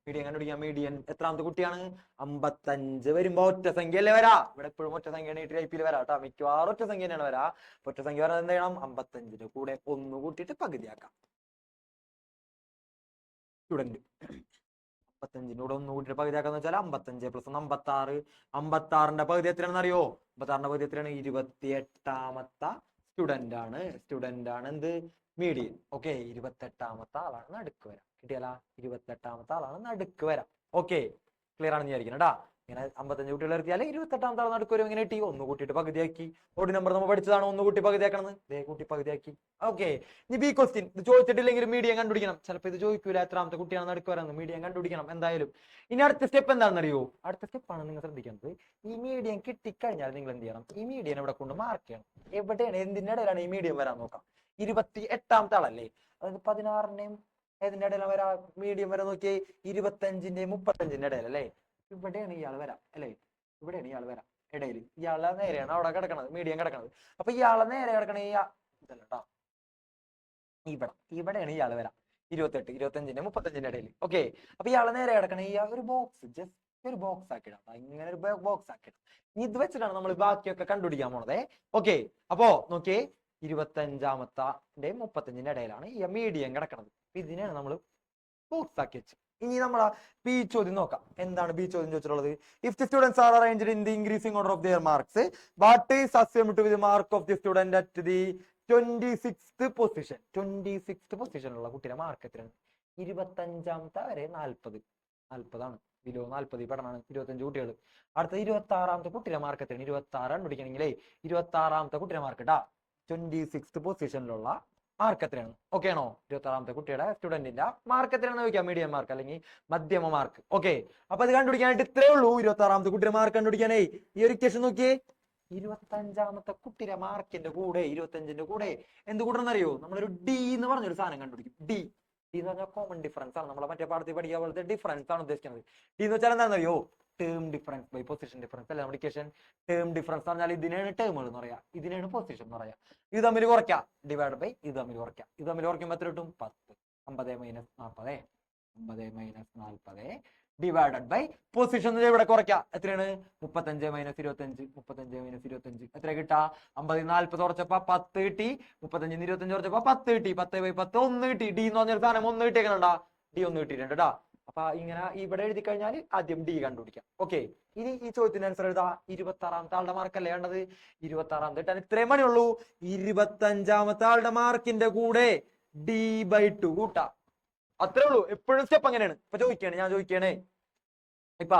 മീഡിയൻ കണ്ടുപിടിക്കാം. മീഡിയൻ എത്രാമത്തെ കുട്ടിയാണ്? 55 വരുമ്പോ ഒറ്റ സംഖ്യ അല്ലേ വരാ. ഇവിടെ എപ്പോഴും ഒറ്റ സംഖ്യയാണ് ഈ ടൈപ്പിൽ വരാം കേട്ടോ. മിക്കവാറും ഒറ്റ സംഖ്യ തന്നെയാണ് വരാ. ഒറ്റ സംഖ്യ വരാൻ എന്ത് ചെയ്യണം? 55ന്റെ കൂടെ 1 കൂട്ടിയിട്ട് പകുതിയാക്കാം. സ്റ്റുഡന്റ് 55ന്റെ കൂടെ 1 കൂട്ടിയിട്ട് പകുതിയാക്കാന്ന് വെച്ചാൽ 55 + 1 56. 56ന്റെ പകുതി എത്രയാണെന്ന് അറിയോ? 56ന്റെ പകുതി എത്രയാണ്? 28ാമത്തെ സ്റ്റുഡന്റ് ആണ് എന്ത്? മീഡിയൻ. ഓക്കെ. 28ാമത്തെ ആളാണ് നടുക്ക് വരാം. കിട്ടിയാല? 28ാമത്തെ ആളാണ് നടുക്ക് വരാം. ഓക്കെ. ക്ലിയർ ആണെന്ന് വിചാരിക്കണം കേട്ടാ. ഇങ്ങനെ 55 കുട്ടികൾ നിർത്തിയാൽ 28ാമത്തെ ആൾ നടുക്ക് വരും. ഇങ്ങനെ കിട്ടി. 1 കൂട്ടിയിട്ട് പകുതിയാക്കി. ഓടി നമ്പർ നമ്മൾ പഠിച്ചതാണ്. 1 കൂട്ടി പകുതിയാക്കണമെന്ന്. ദേ കൂട്ടി പകുതിയാക്കി. ഓക്കെ. ഇനി ബി ക്വസ്റ്റ്യൻ. ഇത് ചോദിച്ചിട്ടില്ലെങ്കിൽ മീഡിയൻ കണ്ടുപിടിക്കണം. ചിലപ്പോൾ ഇത് ചോദിക്കൂല എത്രാമത്തെ കുട്ടിയാണ് നടുക്ക് വരാന്ന്. മീഡിയൻ കണ്ടുപിടിക്കണം എന്തായാലും. ഇനി അടുത്ത സ്റ്റെപ്പ് എന്താണെന്ന് അറിയോ? അടുത്ത സ്റ്റെപ്പാണ് നിങ്ങൾ ശ്രദ്ധിക്കുന്നത്. ഈ മീഡിയൻ കിട്ടിക്കഴിഞ്ഞാൽ നിങ്ങൾ എന്ത് ചെയ്യണം? ഈ മീഡിയൻ ഇവിടെ കൊണ്ട് മാർക്ക് ചെയ്യണം. എവിടെയാണ്, എന്തിന്റെ ഇടയിലാണ് ഈ മീഡിയൻ വരാൻ നോക്കാം. 28ാമത്തെ ആളല്ലേ. അതായത് 16ന്റെയും ഏതിന്റെ ഇടയിലാണ് വരാ മീഡിയം വരെ നോക്കിയേ? 25ന്റെയും 35ന്റെ ഇടയിൽ അല്ലേ. ഇവിടെയാണ് ഇയാൾ വരാം അല്ലേ. ഇവിടെയാണ് ഇയാൾ വരാം ഇടയിൽ. ഇയാളെ നേരെയാണ് അവിടെ കിടക്കണത്, മീഡിയം കിടക്കണത്. അപ്പൊ ഇയാളെ നേരെ കിടക്കണ ഇതല്ല കേട്ടോ. ഇവിടെയാണ് ഇയാൾ വരാം. 28, 25ന്റെ 35ന്റെ ഇടയിൽ. ഓക്കെ. അപ്പൊ ഇയാളെ നേരെ കിടക്കണ ഒരു ബോക്സ്, ജസ്റ്റ് ഒരു ബോക്സ് ആക്കിടാം. ഇങ്ങനെ ഒരു ബോക്സ് ആക്കിടാം. ഇനി ഇത് വെച്ചിട്ടാണ് നമ്മൾ ബാക്കിയൊക്കെ കണ്ടുപിടിക്കാൻ പോണതേ. ഓക്കെ. അപ്പോ നോക്കിയേ 25ാമത്തെയും 35ന്റെ ഇടയിലാണ് ഈ മീഡിയം കിടക്കണത്. ഇതിനെയാണ് നമ്മൾ ബോക്സ് ആക്കി വെച്ചത്. ഇനി നമ്മൾ ബി ചോദ്യം നോക്കാം. എന്താണ് ബി ചോദ്യം ചോദിച്ചിട്ടുള്ളത്? If the students are arranged in the increasing order of their marks, what is assumed to be the mark of the student at the 26th position. 26th പൊസിഷനിലുള്ള കുട്ടിയുടെ മാർക്ക് എത്രയാണ്? 25ാമത്തെ വരെ 40 ബിലോ 40 പെടാനാണ് 25 കുട്ടികൾ. അടുത്ത 26ാമത്തെ കുട്ടിയുടെ മാർക്ക് എത്രയാണ്? 26 കണ്ടുപിടിക്കണമെങ്കിലേ 26ാമത്തെ കുട്ടിയുടെ മാർക്ക് ഇട്ടാ 26th പൊസിഷനിലുള്ള മാർക്ക് എത്രയാണ്? ഓക്കെ ആണോ? 26ാമത്തെ കുട്ടിയുടെ സ്റ്റുഡന്റിന്റെ മാർക്ക് എത്രയാണെന്ന് ചോദിക്കാം. മീഡിയം മാർക്ക് അല്ലെങ്കിൽ മധ്യമ മാർക്ക്. ഓക്കെ. അപ്പൊ അത് കണ്ടുപിടിക്കാനായിട്ട് ഇത്രേ ഉള്ളൂ. 26ാമത്തെ കുട്ടിയുടെ മാർക്ക് കണ്ടുപിടിക്കാനേ ഈ ഒരു ഇക്വേഷൻ നോക്കിയേ. 25ാമത്തെ കുട്ടിയുടെ മാർക്കിന്റെ കൂടെ 25ന്റെ കൂടെ എന്ത് കൂട്ടണം അറിയോ? നമ്മളൊരു ഡി എന്ന് പറഞ്ഞൊരു സാധനം കണ്ടുപിടിക്കും. ഡി എന്ന് പറഞ്ഞാൽ കോമൺ ഡിഫറൻസ് ആണ്. നമ്മളെ മറ്റേ പാഠത്തിൽ പഠിക്കാൻ പോലത്തെ ഡിഫറൻസ് ആണ് ഉദ്ദേശിക്കുന്നത്. ഡി എന്ന് വെച്ചാൽ എന്താണെന്നറിയോ? Term difference by position difference അല്ലെ നമ്മുടെ ഇക്വേഷൻ. ടേം ഡിഫറൻസ് എന്ന് പറഞ്ഞാൽ ഇതിനാണ് ടേമുകൾ എന്ന് പറയാം, ഇതിനാണ് പൊസിഷൻ എന്ന് പറയാം. ഇത് തമ്മിൽ കുറയ്ക്കാം, ഡിവൈഡ് ബൈ ഇത് തമ്മിൽ കുറയ്ക്കാം. ഇത് തമ്മിൽ കുറയ്ക്കുമ്പോൾ എത്ര കിട്ടും? 10. 50 - 40 ഡിവൈഡഡ് ബൈ പൊസിഷൻ ഇവിടെ കുറയ്ക്കാം. എത്രയാണ്? 35 - 25. 35 - 25 എത്ര കിട്ടാ? 50 40 കുറച്ചപ്പോ 10 കിട്ടി. 35 25 കുറച്ചപ്പോ 10 കിട്ടി. 10/10 1 കിട്ടി. ഡി എന്ന് പറഞ്ഞൊരു സാധനം 1 കിട്ടിയേക്കണണ്ടാ. ഡി 1 കിട്ടിയിട്ടുണ്ട് കേട്ടാ. അപ്പൊ ഇങ്ങനെ ഇവിടെ എഴുതി കഴിഞ്ഞാൽ ആദ്യം ഡി കണ്ടുപിടിക്കാം. ഓക്കെ. ഇനി ഈ ചോദ്യത്തിന് ആൻസർ എഴുതാ. 26ാമത്തെ ആളുടെ മാർക്കല്ലേ വേണ്ടത്? 26ാമത്തെ കിട്ടാൻ ഇത്രയും മണിയുള്ളൂ. 25ാമത്തെ ആളുടെ മാർക്കിന്റെ കൂടെ D/2 കൂട്ടാ. അത്രേ ഉള്ളൂ. എപ്പോഴും സ്റ്റെപ്പ് അങ്ങനെയാണ്. ഞാൻ ചോദിക്കണേ ഇപ്പൊ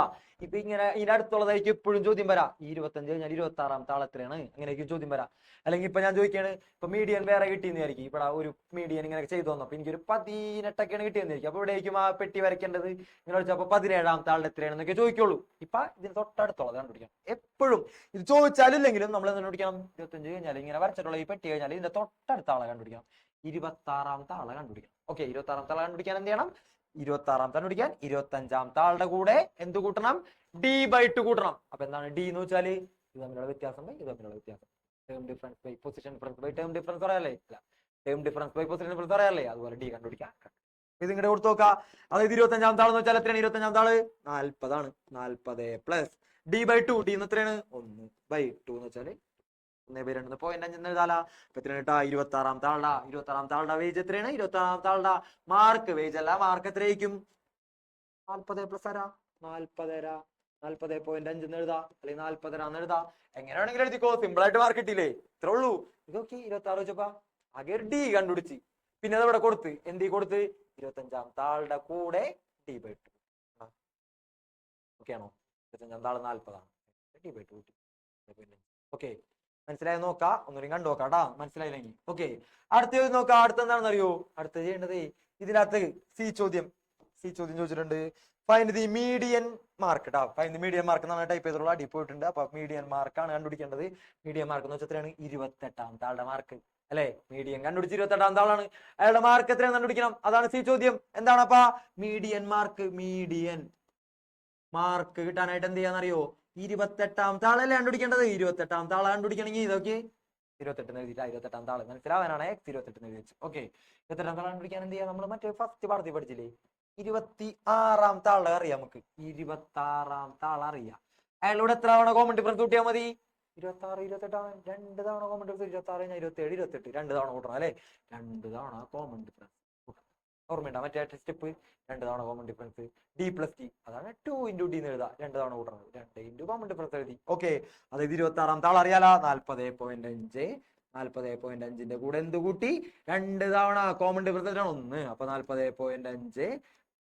ഇങ്ങനെ ഇതിന്റെ അടുത്തുള്ളതായിരിക്കും എപ്പോഴും ചോദ്യം വരാം. 25 കഴിഞ്ഞാൽ 26ാമത്തെ ആൾ എത്രയാണ്? അങ്ങനെയായിരിക്കും ചോദ്യം വരാം. അല്ലെങ്കിൽ ഇപ്പൊ ഞാൻ ചോദിക്കാണ്, ഇപ്പൊ മീഡിയൻ വേറെ കിട്ടിയെന്നായിരിക്കും. ഇവിടെ ഒരു മീഡിയൻ ഇങ്ങനെ ചെയ്തു വന്നപ്പോ എനിക്കൊരു 18 കിട്ടിയെന്നായിരിക്കും. അപ്പൊ ഇവിടേക്കും ആ പെട്ടി വരയ്ക്കേണ്ടത് ഇങ്ങനെ വെച്ചപ്പോ 17ാമത്തെ ആളുടെ എത്രയാണെന്നൊക്കെ ചോദിക്കുള്ളൂ. ഇപ്പൊ ഇതിന് തൊട്ടടുത്തുള്ളത് കണ്ടുപിടിക്കണം. എപ്പോഴും ഇത് ചോദിച്ചാലില്ലെങ്കിലും നമ്മൾ എന്ത് കണ്ടുപിടിക്കണം? 25 കഴിഞ്ഞാൽ ഇങ്ങനെ വരച്ചിട്ടുള്ള ഈ പെട്ടി കഴിഞ്ഞാൽ ഇതിന്റെ തൊട്ടടുത്ത ആളെ കണ്ടുപിടിക്കണം. 26ാമത്തെ ആളെ കണ്ടുപിടിക്കണം. ഓക്കെ. 26ാമത്തെ ആളെ കണ്ടുപിടിക്കാൻ എന്ത് ചെയ്യണം? 26ാമത്തെ കണ്ടുപിടിക്കാൻ 25ാമത്തെ ആളുടെ കൂടെ എന്ത് കൂട്ടണം? D/2 കൂട്ടണം. അപ്പൊ എന്താണ് ഡി എന്ന് വെച്ചാല്? ഇത് തമ്മിലുള്ള വ്യത്യാസം ബൈ ഇത് തമ്മിലുള്ള വ്യത്യാസം. Term difference by position difference by term difference അറിയാലേ? Term difference by position difference അറിയാലേ? അതുപോലെ ഡി കണ്ടുപിടിക്കാം. ഇത് ഇങ്ങോട്ട് കൊടുത്തു നോക്കാം. അതായത് 25ാമത്തെ ആളെന്ന് വെച്ചാൽ എത്രയാണ്? 25ാമത്തെ ആള് 40 40 പ്ലസ് D/2. ഡി എന്ന് എത്രയാണ്? 1/2 എന്ന് വെച്ചാല് 1/2 എഴുതാലാ. അപ്പൊ എത്രയാണ് കേട്ടാ? 26ാമത്തെ ആളുടെ വേജ് എത്രയാണ്? 26ാമത്തെ ആളുടെ മാർക്ക്, വേജ് അല്ല മാർക്ക് എത്രയായിരിക്കും? 40 പ്ലസ് 40.5 എന്ന് എഴുതാ, അല്ലെങ്കിൽ 40 എഴുതാ. എങ്ങനെ വേണമെങ്കിലും എഴുതിക്കോ. സിമ്പിൾ ആയിട്ട് മാർക്ക് കിട്ടിയില്ലേ? ഇത്രേ ഉള്ളൂ. ഇതൊക്കെ 26 വെച്ചപ്പാ ആകെ ഒരു ഡി കണ്ടുപിടിച്ച്. പിന്നെ അത് ഇവിടെ കൊടുത്ത് എന്ത് കൊടുത്ത് 25ാമത്തെ ആളുടെ കൂടെ d/2. ഓക്കെ ആണോ? 25ാമത്തെ ആള് 40ആണ്. d/2. ഓക്കെ, മനസ്സിലായി? നോക്കാം, ഒന്നുകൂടി കണ്ടു നോക്കാം കേട്ടാ, മനസ്സിലായില്ലെങ്കിൽ. ഓക്കെ, അടുത്ത നോക്കാം. അടുത്ത എന്താണെന്ന് അറിയോ? അടുത്ത ചെയ്യേണ്ടത് ഇതിനകത്ത് സി ചോദ്യം ചോദിച്ചിട്ടുണ്ട്. ഫൈൻഡ് ദി മീഡിയൻ മാർക്ക് ട്ടാ. ഫൈൻഡ് ദി മീഡിയൻ മാർക്ക് എന്നാണ് ടൈപ്പ് ചെയ്തിട്ടുള്ള അടി പോയിട്ടുണ്ട്. അപ്പൊ മീഡിയൻ മാർക്കാണ് കണ്ടുപിടിക്കേണ്ടത്. മീഡിയൻ മാർക്ക് എന്ന് വെച്ചാൽ എത്രയാണ്? 28ാമത്തെ ആളുടെ മാർക്ക് അല്ലെ? മീഡിയൻ കണ്ടുപിടിച്ച് 28ാമത്തെ ആളാണ്. അയാളുടെ മാർക്ക് എത്രയാണെന്ന് കണ്ടുപിടിക്കണം. അതാണ് സി ചോദ്യം. എന്താണപ്പാ മീഡിയൻ മാർക്ക്? മീഡിയൻ മാർക്ക് കിട്ടാനായിട്ട് എന്ത് ചെയ്യാന്നറിയോ? 28ാമത്തെ ആളല്ലേ കണ്ടുപിടിക്കേണ്ടത്. 28ാമത്തെ ആളെ കണ്ടുപിടിക്കണമെങ്കിൽ ഇതൊക്കെ 28 എഴുതിയിട്ടാ. 28ാമത്തെ ആള് മനസ്സിലാവാനാണ് 28 എഴുതി വെച്ച്. ഓക്കെ, 28ാമത്തെ ആളെ കണ്ടുപിടിക്കാൻ എന്ത് ചെയ്യാം? നമ്മൾ മറ്റേ ഫസ്റ്റ് പാഠത്തിൽ പഠിച്ചില്ലേ? 26ാമത്തെ ആളെ അറിയാം നമുക്ക്. 26ാമത്തെ ആളെ അറിയാം. അയാളോട് എത്ര തവണ കോമൺ ഡിഫറൻസ് കൂട്ടിയാൽ മതി? 26, 28 2 തവണ കോമൺ ഡിഫറൻസ്. 26, 27, 28 2 തവണ കൂട്ടണം അല്ലെ? 2 തവണ കോമൺ ഡിഫറൻസ്. ഓർമ്മയുണ്ടോ മറ്റേ സ്റ്റെപ്പ്? 2 തവണ കോമൺ ഡിഫറൻസ്. d+t അതാണ് 2 × d എന്ന് എഴുതാം. 2 തവണ കൂട്ടണം. 2 × കോമൺ ഡിഫറൻസ് എഴുതി. ഓക്കെ, അതായത് 26ാമത്തെ ആൾ അറിയാലോ. 40.5. 40.5ന്റെ കൂടെ എന്ത് കൂട്ടി? 2 തവണ കോമൺ ഡിഫറൻസ് 1. അപ്പൊ 40.5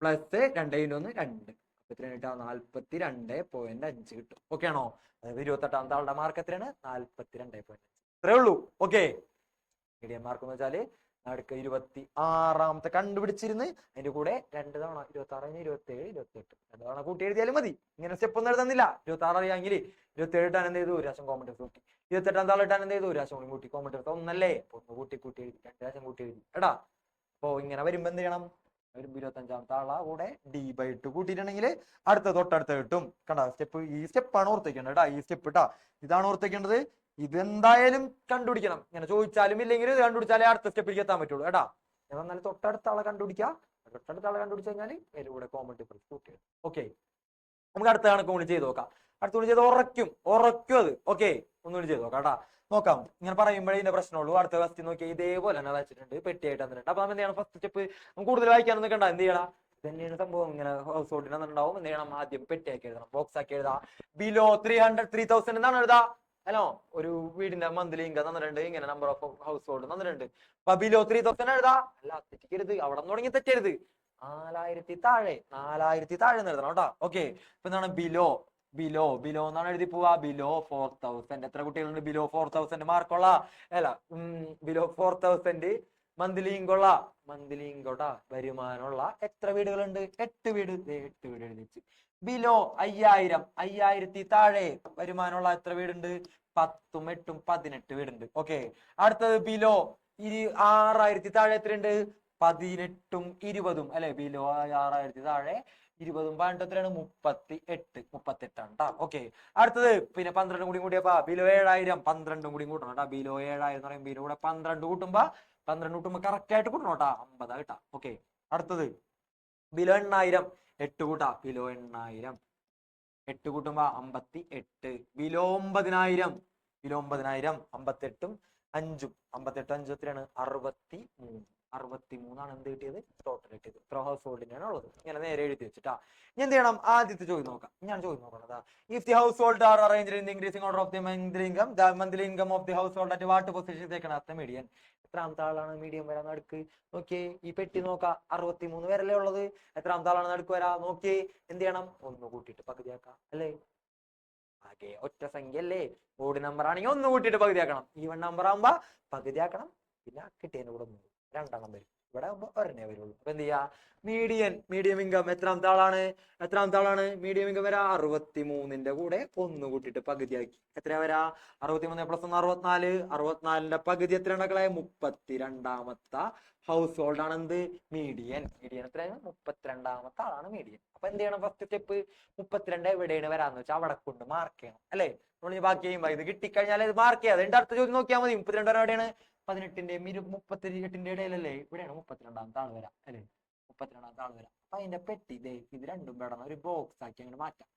പ്ലസ് 2 × 1 2. അപ്പൊ എത്ര കിട്ടാ? 42.5 കിട്ടും. ഓക്കെ ആണോ? അതായത് 28ാമത്തെ ആളുടെ മാർക്ക് എത്രയാണ്? 42.5. ഇത്രേ ഉള്ളൂ. ഓക്കെ, മീഡിയം മാർക്ക് എന്ന് വെച്ചാല് അടുക്ക 26ാമത്തെ കണ്ടുപിടിച്ചിരുന്ന് അതിന്റെ കൂടെ 2 തവണ 26, 27, 28 2 തവണ കൂട്ടി എഴുതിയാലും മതി. ഇങ്ങനെ സ്റ്റെപ്പ് ഒന്നും എഴുതുന്നില്ല. 26 അറിയാമെങ്കിൽ 27 ഇട്ടാൻ എന്ത് ചെയ്തു? ഒരു പ്രാവശ്യം കോമൺ ഡിഫറൻസ് കൂട്ടി. 28ാമത്തെ ആൾ ഇട്ടാൻ എന്ത് ചെയ്തു? ഒരു പ്രാവശ്യം കൂട്ടി കോമൺ ഡിഫറൻസ്. ഒന്നല്ലേ? ഒന്ന് കൂട്ടി എഴുതി. 2 പ്രാവശ്യം കൂട്ടി എഴുതി. എടാ, അപ്പൊ ഇങ്ങനെ വരുമ്പോ എന്ത് ചെയ്യണം? 25ാമത്തെ ആളാ കൂടെ d/2 കൂട്ടിയിട്ടുണ്ടെങ്കിൽ അടുത്ത തൊട്ടടുത്ത് കിട്ടും. കണ്ടാ സ്റ്റെപ്പ്? ഈ സ്റ്റെപ്പാണ് ഓർത്തേക്കേണ്ടത് കേട്ടാ. ഈ സ്റ്റെപ്പ് ഇട്ടാ, ഇതാണ് ഓർത്തേക്കേണ്ടത്. ഇതെന്തായാലും കണ്ടുപിടിക്കണം. ഇങ്ങനെ ചോദിച്ചാലും ഇല്ലെങ്കിൽ ഇത് കണ്ടുപിടിച്ചാലേ അടുത്ത സ്റ്റെപ്പിലേക്ക് എത്താൻ പറ്റുള്ളൂ കേട്ടാ. ഞാൻ വന്നാൽ തൊട്ടടുത്ത ആളെ കണ്ടുപിടിക്കുക. തൊട്ടടുത്ത ആളെ കണ്ടുപിടിച്ച് കഴിഞ്ഞാൽ അതിന്റെ കൂടെ കോമൺ ഡിഫറൻസ് കൂട്ടിയത്. ഓക്കെ, നമുക്ക് അടുത്ത കണക്ക് കൂടി ചെയ്ത് നോക്കാം. അടുത്ത കൂടി ചെയ്ത് ഉറക്കും അത്. ഓക്കെ, ഒന്നുകൂടി ചെയ്ത് നോക്കാം കേട്ടാ. നോക്കാം, ഇങ്ങനെ പറയുമ്പോഴേ ഇതിന്റെ പ്രശ്നമുള്ളൂ. അടുത്ത ക്വസ്റ്റ്യൻ നോക്കിയാൽ ഇതേപോലെ തന്നെ വെച്ചിട്ടുണ്ട്, പെട്ടിയായിട്ട് തന്നിട്ടുണ്ട്. അപ്പൊ നമ്മൾ എന്ത് ചെയ്യണം? ഫസ്റ്റ് സ്റ്റെപ്പ് നമുക്ക് കൂടുതൽ വായിക്കാൻ നിൽക്കണ്ട. എന്ത് ചെയ്യണം? തന്നെയാണ് സംഭവം. ഇങ്ങനെ ഹൗസ് ഹോൾഡിന് ഉണ്ടാവും. എന്ത് ചെയ്യണം? ആദ്യം പെട്ടിയാക്കി എഴുതണം, ബോക്സ് ആക്കി എഴുതാം. ബിലോ 300,000 എന്നാണ് എഴുതാ. ഹലോ, ഒരു വീടിന്റെ മന്ത്ലി ഇൻകം തന്നിട്ടുണ്ട്. ഇങ്ങനെ നമ്പർ ഓഫ് ഹൗസ് ഹോൾഡ് തന്നിട്ടുണ്ട്. അപ്പൊ ബിലോ 3,000 എഴുതാ. അല്ല, തെറ്റിക്കരുത്. അവിടെ തുടങ്ങി തെറ്റരുത്. 4,000 താഴെ എന്ന് എഴുതണം കേട്ടോ. ഓക്കെ, ഇപ്പൊ എന്താണ്? ബിലോ എന്നാണ് എഴുതി പോവാ. ബിലോ 4,000. എത്ര കുട്ടികളുണ്ട് ബിലോ 4,000 മാർക്കുള്ള? അല്ല, ബിലോ 4,000 മന്ത്ലി ഇൻകൊള്ള വരുമാനമുള്ള എത്ര വീടുകളുണ്ട്? 8 വീട്. 8 വീട് എഴുതി വെച്ച്. ബിലോ 5,000 താഴെ വരുമാനമുള്ള എത്ര വീടുണ്ട്? 10ഉം 8ഉം 18 വീടുണ്ട്. ഓക്കെ, അടുത്തത് ബിലോ 6,000 താഴെ എത്രയുണ്ട്? 18ഉം 20ഉം അല്ലെ? ബിലോ 6,000 താഴെ 20ഉം 18 എത്രയാണ്? 38 ആണ് ട്ടാ. ഓക്കെ, അടുത്തത് പിന്നെ 12 കൂടി കൂട്ടിയപ്പോ ബിലോ 7,000. 12 കൂടി കൂട്ടണം കേട്ടാ. ബിലോ 7,000 എന്ന് പറയുമ്പോൾ ബിലോ കൂടെ 12 കൂട്ടുമ്പോ കറക്റ്റ് ആയിട്ട് കൂട്ടണം കേട്ടാ. 50 കിട്ടാ. ഓക്കെ, അടുത്തത് ബിലോ 8,000. 8 കൂട്ടാ. ബിലോ 8,000 8 കൂട്ടുമ്പോ 58. ബിലോ 9,000. 58ഉം 5ഉം 58 എത്രയാണ്? 63 ആണ് എന്ത് കിട്ടിയത്? ടോട്ടൽ കിട്ടിയത്. ഇത്ര ഹൗസ് ഹോൾഡിനാണ് ഉള്ളത്. ഇങ്ങനെ നേരെ എഴുതി വെച്ചിട്ടാ. ഇനി എന്ത് ചെയ്യണം? ആദ്യത്തെ ചോദ്യം നോക്കാം. ഞാൻ ചോദ്യം നോക്കണതാ. If the household are arranged in the increasing order of the monthly income of the household at what position തേക്കണം മീഡിയൻ? എത്രാമത്തെ ആളാണ് മീഡിയം വരാൻ നടുക്ക്? നോക്കിയേ, ഈ പെട്ടി നോക്കാം. 63 വരല്ലേ ഉള്ളത്. എത്രാമത്തെ ആളാണ് നടുക്ക് വരാ? നോക്കിയേ, എന്ത് ചെയ്യണം? 1 കൂട്ടിയിട്ട് പകുതിയാക്കാം അല്ലേ? ആകെ ഒറ്റ സംഖ്യ അല്ലേ? ഓഡ് നമ്പർ ആണെങ്കിൽ 1 കൂട്ടിയിട്ട് പകുതിയാക്കണം. ഈവൺ നമ്പർ ആകുമ്പോ പകുതിയാക്കണം. പിന്നെ കിട്ടിയതിന് കൂടെ 2 വരും. ഇവിടെ ആകുമ്പോ ഒരെണ്ണേ വരുള്ളൂ. അപ്പൊ എന്ത് ചെയ്യാ? മീഡിയം ഇൻകം എത്രാമത്തെ ആളാണ്? മീഡിയം ഇൻകം വരാ 63ന്റെ കൂടെ 1 കൂട്ടിയിട്ട് പകുതിയാക്കി. എത്രയാ വരാ? 63 + 1 64. 64ന്റെ പകുതി എത്ര ഉണ്ടാക്കളെ? 32ാമത്തെ ഹൗസ് ഹോൾഡ് ആണ് എന്ത്? മീഡിയൻ എത്രയാണ്? 32ാമത്തെ ആളാണ് മീഡിയൻ. അപ്പൊ എന്ത് ചെയ്യണം? ഫസ്റ്റ് സ്റ്റെപ്പ് 32 എവിടെയാണ് വരാന്ന് വെച്ചാൽ അവിടെ കൊണ്ട് മാർക്ക് ചെയ്യണം അല്ലെ? നമ്മൾ ബാക്കി ചെയ്യുമ്പോ ഇത് കിട്ടിക്കഴിഞ്ഞാൽ ഇത് മാർക്ക് ചെയ്യാം. അതിന്റെ അടുത്ത ചോദ്യം നോക്കിയാൽ മതി. 32 എവിടെയാണ്? 18ന്റെയും 38ന്റെ ഇടയിലല്ലേ? ഇവിടെയാണ് 32ാമത്തെ ആൾ വരാം അല്ലെ? 32ാമത്തെ ആൾ വരാം. അപ്പൊ അതിന്റെ പെട്ടി ഇത് രണ്ടും പെടണം ഒരു ബോക്സ് ആക്കി അങ്ങനെ മാറ്റാം.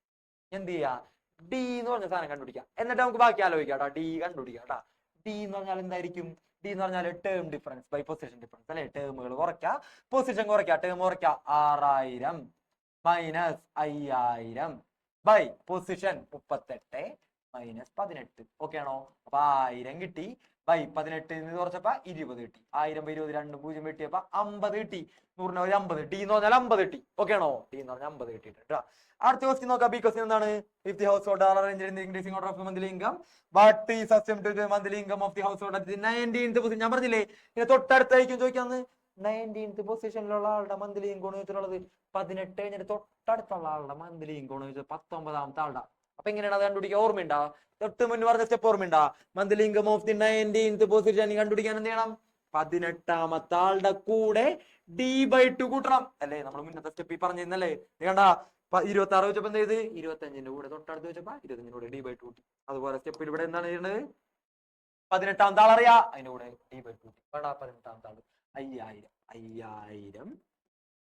എന്ത് ചെയ്യാ? ഡി എന്ന് പറഞ്ഞ സാധനം കണ്ടുപിടിക്കാം. എന്നിട്ട് നമുക്ക് ബാക്കി ആലോചിക്കാം കേട്ടോ. ഡി കണ്ടുപിടിക്കാം കേട്ടാ. ഡി എന്ന് പറഞ്ഞാൽ എന്തായിരിക്കും? ഡി എന്ന് പറഞ്ഞാൽ term difference by position difference അല്ലെ? ടേമുകൾ കുറയ്ക്കുക, പൊസിഷൻ കുറയ്ക്കുക. ടേം കുറയ്ക്കുക. 6,000 - 5,000 ബൈ പൊസിഷൻ 38 -18. ഓക്കെ ആണോ? അപ്പൊ 1000 കിട്ടി. 18 കുറച്ചപ്പോ 20 കിട്ടി. 1000 20 2 0 കിട്ടിയപ്പോ 50 കിട്ടി. 100 50. ടി എന്ന് പറഞ്ഞാൽ 50 കിട്ടി. ഓക്കെ ആണോ? ടി എന്ന് പറഞ്ഞാൽ 50 കിട്ടിയിട്ടുണ്ട്. അടുത്ത ക്വസ്റ്റ്യൻ നോക്കാം. ബി ക്വസ്റ്റ്യൻ എന്താണ്? If the household are arranged in the increasing order of monthly income, what is assumed to be monthly income of the household at the 19th position. ഞാൻ പറഞ്ഞില്ലേ ഇതിന് തൊട്ടടുത്തായിരിക്കും ചോദിക്കാന്ന്. 19th പൊസിഷനിലുള്ള ആളുടെ monthly income ചോദിച്ചിട്ടുള്ളത് 18 കഴിഞ്ഞിട്ട് തൊട്ടടുത്തുള്ള ആളുടെ monthly income ചോദിച്ചത് 19ാമത്തെ ആളുടെ. അപ്പൊ എങ്ങനെയാണ് അത് കണ്ടുപിടിക്കുക? ഓർമ്മയുണ്ടാ? തൊട്ട് മുന്നേ പറഞ്ഞ സ്റ്റെപ്പ് ഓർമ്മയുണ്ടാ? Monthly income of the 19th position കണ്ടുപിടിക്കാൻ എന്ത് ചെയ്യണം? 18ാമത്തെ ആളുടെ കൂടെ D/2 കൂട്ടണം. അല്ലേ നമ്മൾ മുന്നത്തെ സ്റ്റെപ്പിൽ പറഞ്ഞിരുന്നല്ലേ? കണ്ടാ 26 വെച്ചപ്പോ എന്ത് ചെയ്ത്? 25ന്റെ കൂടെ തൊട്ടടുത്ത് വെച്ചപ്പോ 25ന്റെ കൂടെ D/2 കൂട്ടി. അതുപോലെ സ്റ്റെപ്പിൽ ഇവിടെ എന്താണ് ചെയ്യുന്നത്? 18ാമത്തെ ആൾ അറിയാ, അതിന്റെ കൂടെ D/2 കൂട്ടി. വേണ്ടാ 18ാമത്തെ ആള് 5000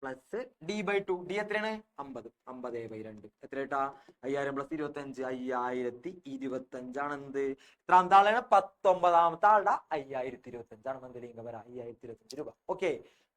പ്ലസ് D/2. ഡി എത്രയാണ്? 50. 50/2 എത്ര കേട്ടാ? 5000 പ്ലസ് 25 5025 ആണ്. എന്ത് എത്രാമത്തെ ആളാണ്? 19ാമത്തെ ആളുടെ 5025 ആണ് മന്ത്ലി ഇൻകം വരാ. 5025 രൂപ. ഓക്കെ,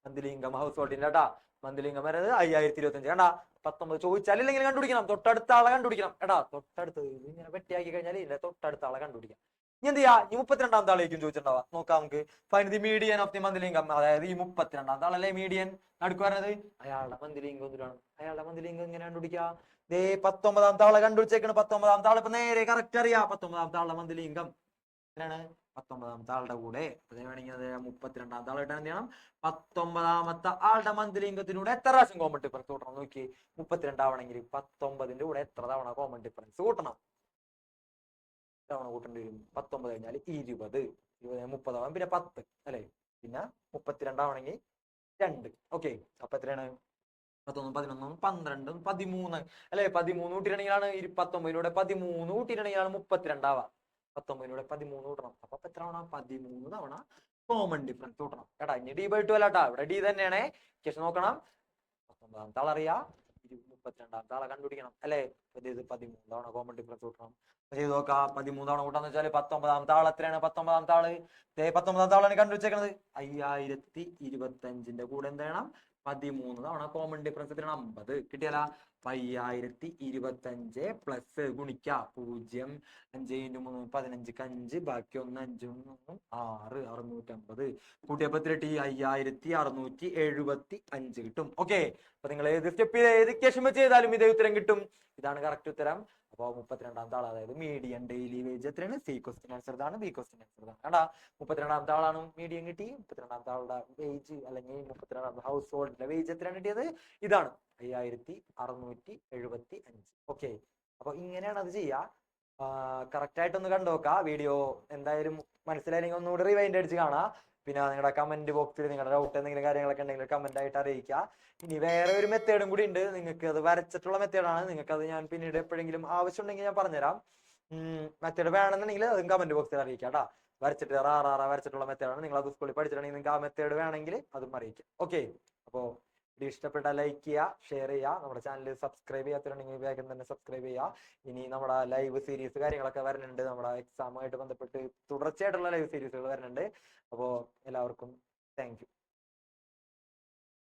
മന്ത്ലി ഇൻകം ഹൗസ് ഹോൾഡിന്റെ കേട്ടാ. മന്ത്ലി ഇൻകം വരുന്നത് 5025. കണ്ടാ 19 ചോദിച്ചാൽ ഇല്ലെങ്കിൽ കണ്ടുപിടിക്കണം. തൊട്ടടുത്ത ആളെ കണ്ടുപിടിക്കണം. എടാ തൊട്ടടുത്ത് ഇങ്ങനെ വെട്ടിയാക്കി കഴിഞ്ഞാൽ ഇല്ല, തൊട്ടടുത്ത ആളെ കണ്ടുപിടിക്കാം. ഇനി എന്ത് ചെയ്യാ? ഈ 32ാമത്തെ ആളേക്കും ചോദിച്ചിട്ടുണ്ടാവാ. നോക്കാം നമുക്ക്. Find the median of the monthly income. അതായത് ഈ 32ാമത്തെ ആളല്ലേ മീഡിയൻ. നടുക്ക് പറഞ്ഞത് അയാളുടെ മന്ത്ലി ഇൻകം എന്തിനാണ്? അയാളുടെ മന്ത്ലി ഇൻകം എങ്ങനെ കണ്ടുപിടിക്കുക? ദേ 19ാമത്തെ ആളെ കണ്ടുപിടിച്ചേക്കണം. 19ാമത്തെ ആളെ ഇപ്പൊ നേരെ കറക്റ്റ് അറിയാം. 19ാമത്തെ ആളുടെ മന്ത്ലി ഇൻകം എത്രയാണ്? 19ാമത്തെ ആളുടെ കൂടെ അതേ വേണമെങ്കിൽ അത് 32ാമത്തെ ആളായിട്ട് എന്ത് ചെയ്യണം? 19ാമത്തെ ആളുടെ മന്ത്ലി ഇൻകത്തിലൂടെ എത്ര പ്രാവശ്യം കോമൺ ഡിഫറൻസ് കൂട്ടണം? നോക്കി, 32 ആവണമെങ്കിൽ 19ന്റെ കൂടെ എത്ര തവണ കോമൺ ഡിഫറൻസ് കൂട്ടണം? തവണ കൂട്ടേണ്ടി വരും. 19 കഴിഞ്ഞാൽ 20, 30 ആവാൻ പിന്നെ 10 അല്ലെ? പിന്നെ 32 ആവണമെങ്കിൽ 2. ഓക്കെ, അപ്പൊ എത്രയാണ്? 11 11 12 13 അല്ലെ? 13 കൂട്ടിയിട്ടാണെങ്കിലാണ് 19ന്റെ 13 കൂട്ടിയിട്ടാണെങ്കിലാണ് 32 ആവാം. 19ന്റെ 13 കൂട്ടണം. അപ്പൊ എത്ര തവണ? 13 തവണ കോമൺ ഡിഫറൻസ് കൂട്ടണം. എടാ ഇനി D/2 അല്ലാട്ടാ, ഇവിടെ D തന്നെയാണ്. ശേഷം നോക്കണം. 19ാമത്തെ ആളറിയാ, 32ാമത്തെ ആളെ കണ്ടുപിടിക്കണം അല്ലെ? ഇത് 13 തവണ കോമൺ ഡിഫറൻസ് കൂട്ടണം. ചെയ്ത് നോക്കാം. 13 തവണ കൂട്ടാന്ന് വെച്ചാൽ 19ാമത്തെ ആൾ എത്രയാണ്? 19ാമത്തെ ആള് 19ാമത്തെ ആളാണ് കണ്ടുവച്ചേക്കുന്നത്. 5025ന്റെ കൂടെ എന്ത് ചെയ്യണം? 13 തവണ കോമൺ ഡിഫറൻസ് എത്രയാണ്? 50. കിട്ടിയാല? 5025 പ്ലസ് ഗുണിക്ക 0 5 × 3 15 5 ബാക്കി 1 5 6 650 കൂട്ടിയപ്പോ എത്ര കിട്ടി? 5675 കിട്ടും. ഓക്കെ, അപ്പൊ നിങ്ങൾ ഏത് സ്റ്റെപ്പിൽ ഏത് ഇക്വേഷൻ വെച്ച് ചെയ്താലും ഇതേ ഉത്തരം കിട്ടും. ഇതാണ് കറക്റ്റ് ഉത്തരം. അപ്പോൾ 32ാമത്തെ ആൾ അതായത് മീഡിയൻ ഡെയിലി വേജ് എത്രയാണ്? സി ക്വസ്റ്റ്യൻ ആൻസർ ഇതാണ്, ബി ക്വസ്റ്റ്യൻ ആൻസർ ഇതാണ്. കണ്ടാ 32ാമത്തെ ആളാണ് മീഡിയൻ കിട്ടി. 32ാമത്തെ ആളുടെ വേജ് അല്ലെങ്കിൽ 32ാമത്തെ ഹൗസ് ഹോൾഡിന്റെ വേജ് എത്രയാണ് കിട്ടിയത്? ഇതാണ് 5675. ഓക്കെ, അപ്പൊ ഇങ്ങനെയാണ് അത് ചെയ്യുക. കറക്റ്റ് ആയിട്ടൊന്ന് കണ്ടുനോക്കാം. വീഡിയോ എന്തായാലും മനസ്സിലായില്ലെങ്കിൽ ഒന്നുകൂടി റിവൈൻഡ് അടിച്ച് കാണാം. പിന്നെ നിങ്ങളുടെ കമന്റ് ബോക്സിൽ നിങ്ങളുടെ ഡൗട്ട് എന്തെങ്കിലും കാര്യങ്ങളൊക്കെ ഉണ്ടെങ്കിൽ കമന്റ് ആയിട്ട് അറിയിക്കുക. ഇനി വേറെ ഒരു മെത്തേഡും കൂടി ഉണ്ട്. നിങ്ങൾക്ക് അത് വരച്ചിട്ടുള്ള മെത്തേഡാണ്. നിങ്ങൾക്ക് അത് ഞാൻ പിന്നീട് എപ്പോഴെങ്കിലും ആവശ്യമുണ്ടെങ്കിൽ ഞാൻ പറഞ്ഞുതരാം. മെത്തേഡ് വേണമെന്നുണ്ടെങ്കിൽ അതും കമന്റ് ബോക്സിൽ അറിയിക്കാം കേട്ടോ. വരച്ചിട്ട് വരച്ചിട്ടുള്ള മെത്തേഡാണ്. നിങ്ങൾ അത് സ്കൂളിൽ പഠിച്ചിട്ടുണ്ടെങ്കിൽ നിങ്ങൾക്ക് ആ മെത്തേഡ് വേണമെങ്കിൽ അതും അറിയിക്കാം. ഓക്കെ, അപ്പോൾ വീഡിയോ ഇഷ്ടപ്പെട്ട ലൈക്ക് ചെയ്യുക, ഷെയർ ചെയ്യുക. നമ്മുടെ ചാനൽ സബ്സ്ക്രൈബ് ചെയ്യാത്തിട്ടുണ്ടെങ്കിൽ വേഗം തന്നെ സബ്സ്ക്രൈബ് ചെയ്യുക. ഇനി നമ്മുടെ ലൈവ് സീരീസ് കാര്യങ്ങളൊക്കെ വരുന്നുണ്ട്. നമ്മുടെ എക്സാമുമായിട്ട് ബന്ധപ്പെട്ട് തുടർച്ചയായിട്ടുള്ള ലൈവ് സീരീസുകൾ വരുന്നുണ്ട്. അപ്പോൾ എല്ലാവർക്കും താങ്ക് യു.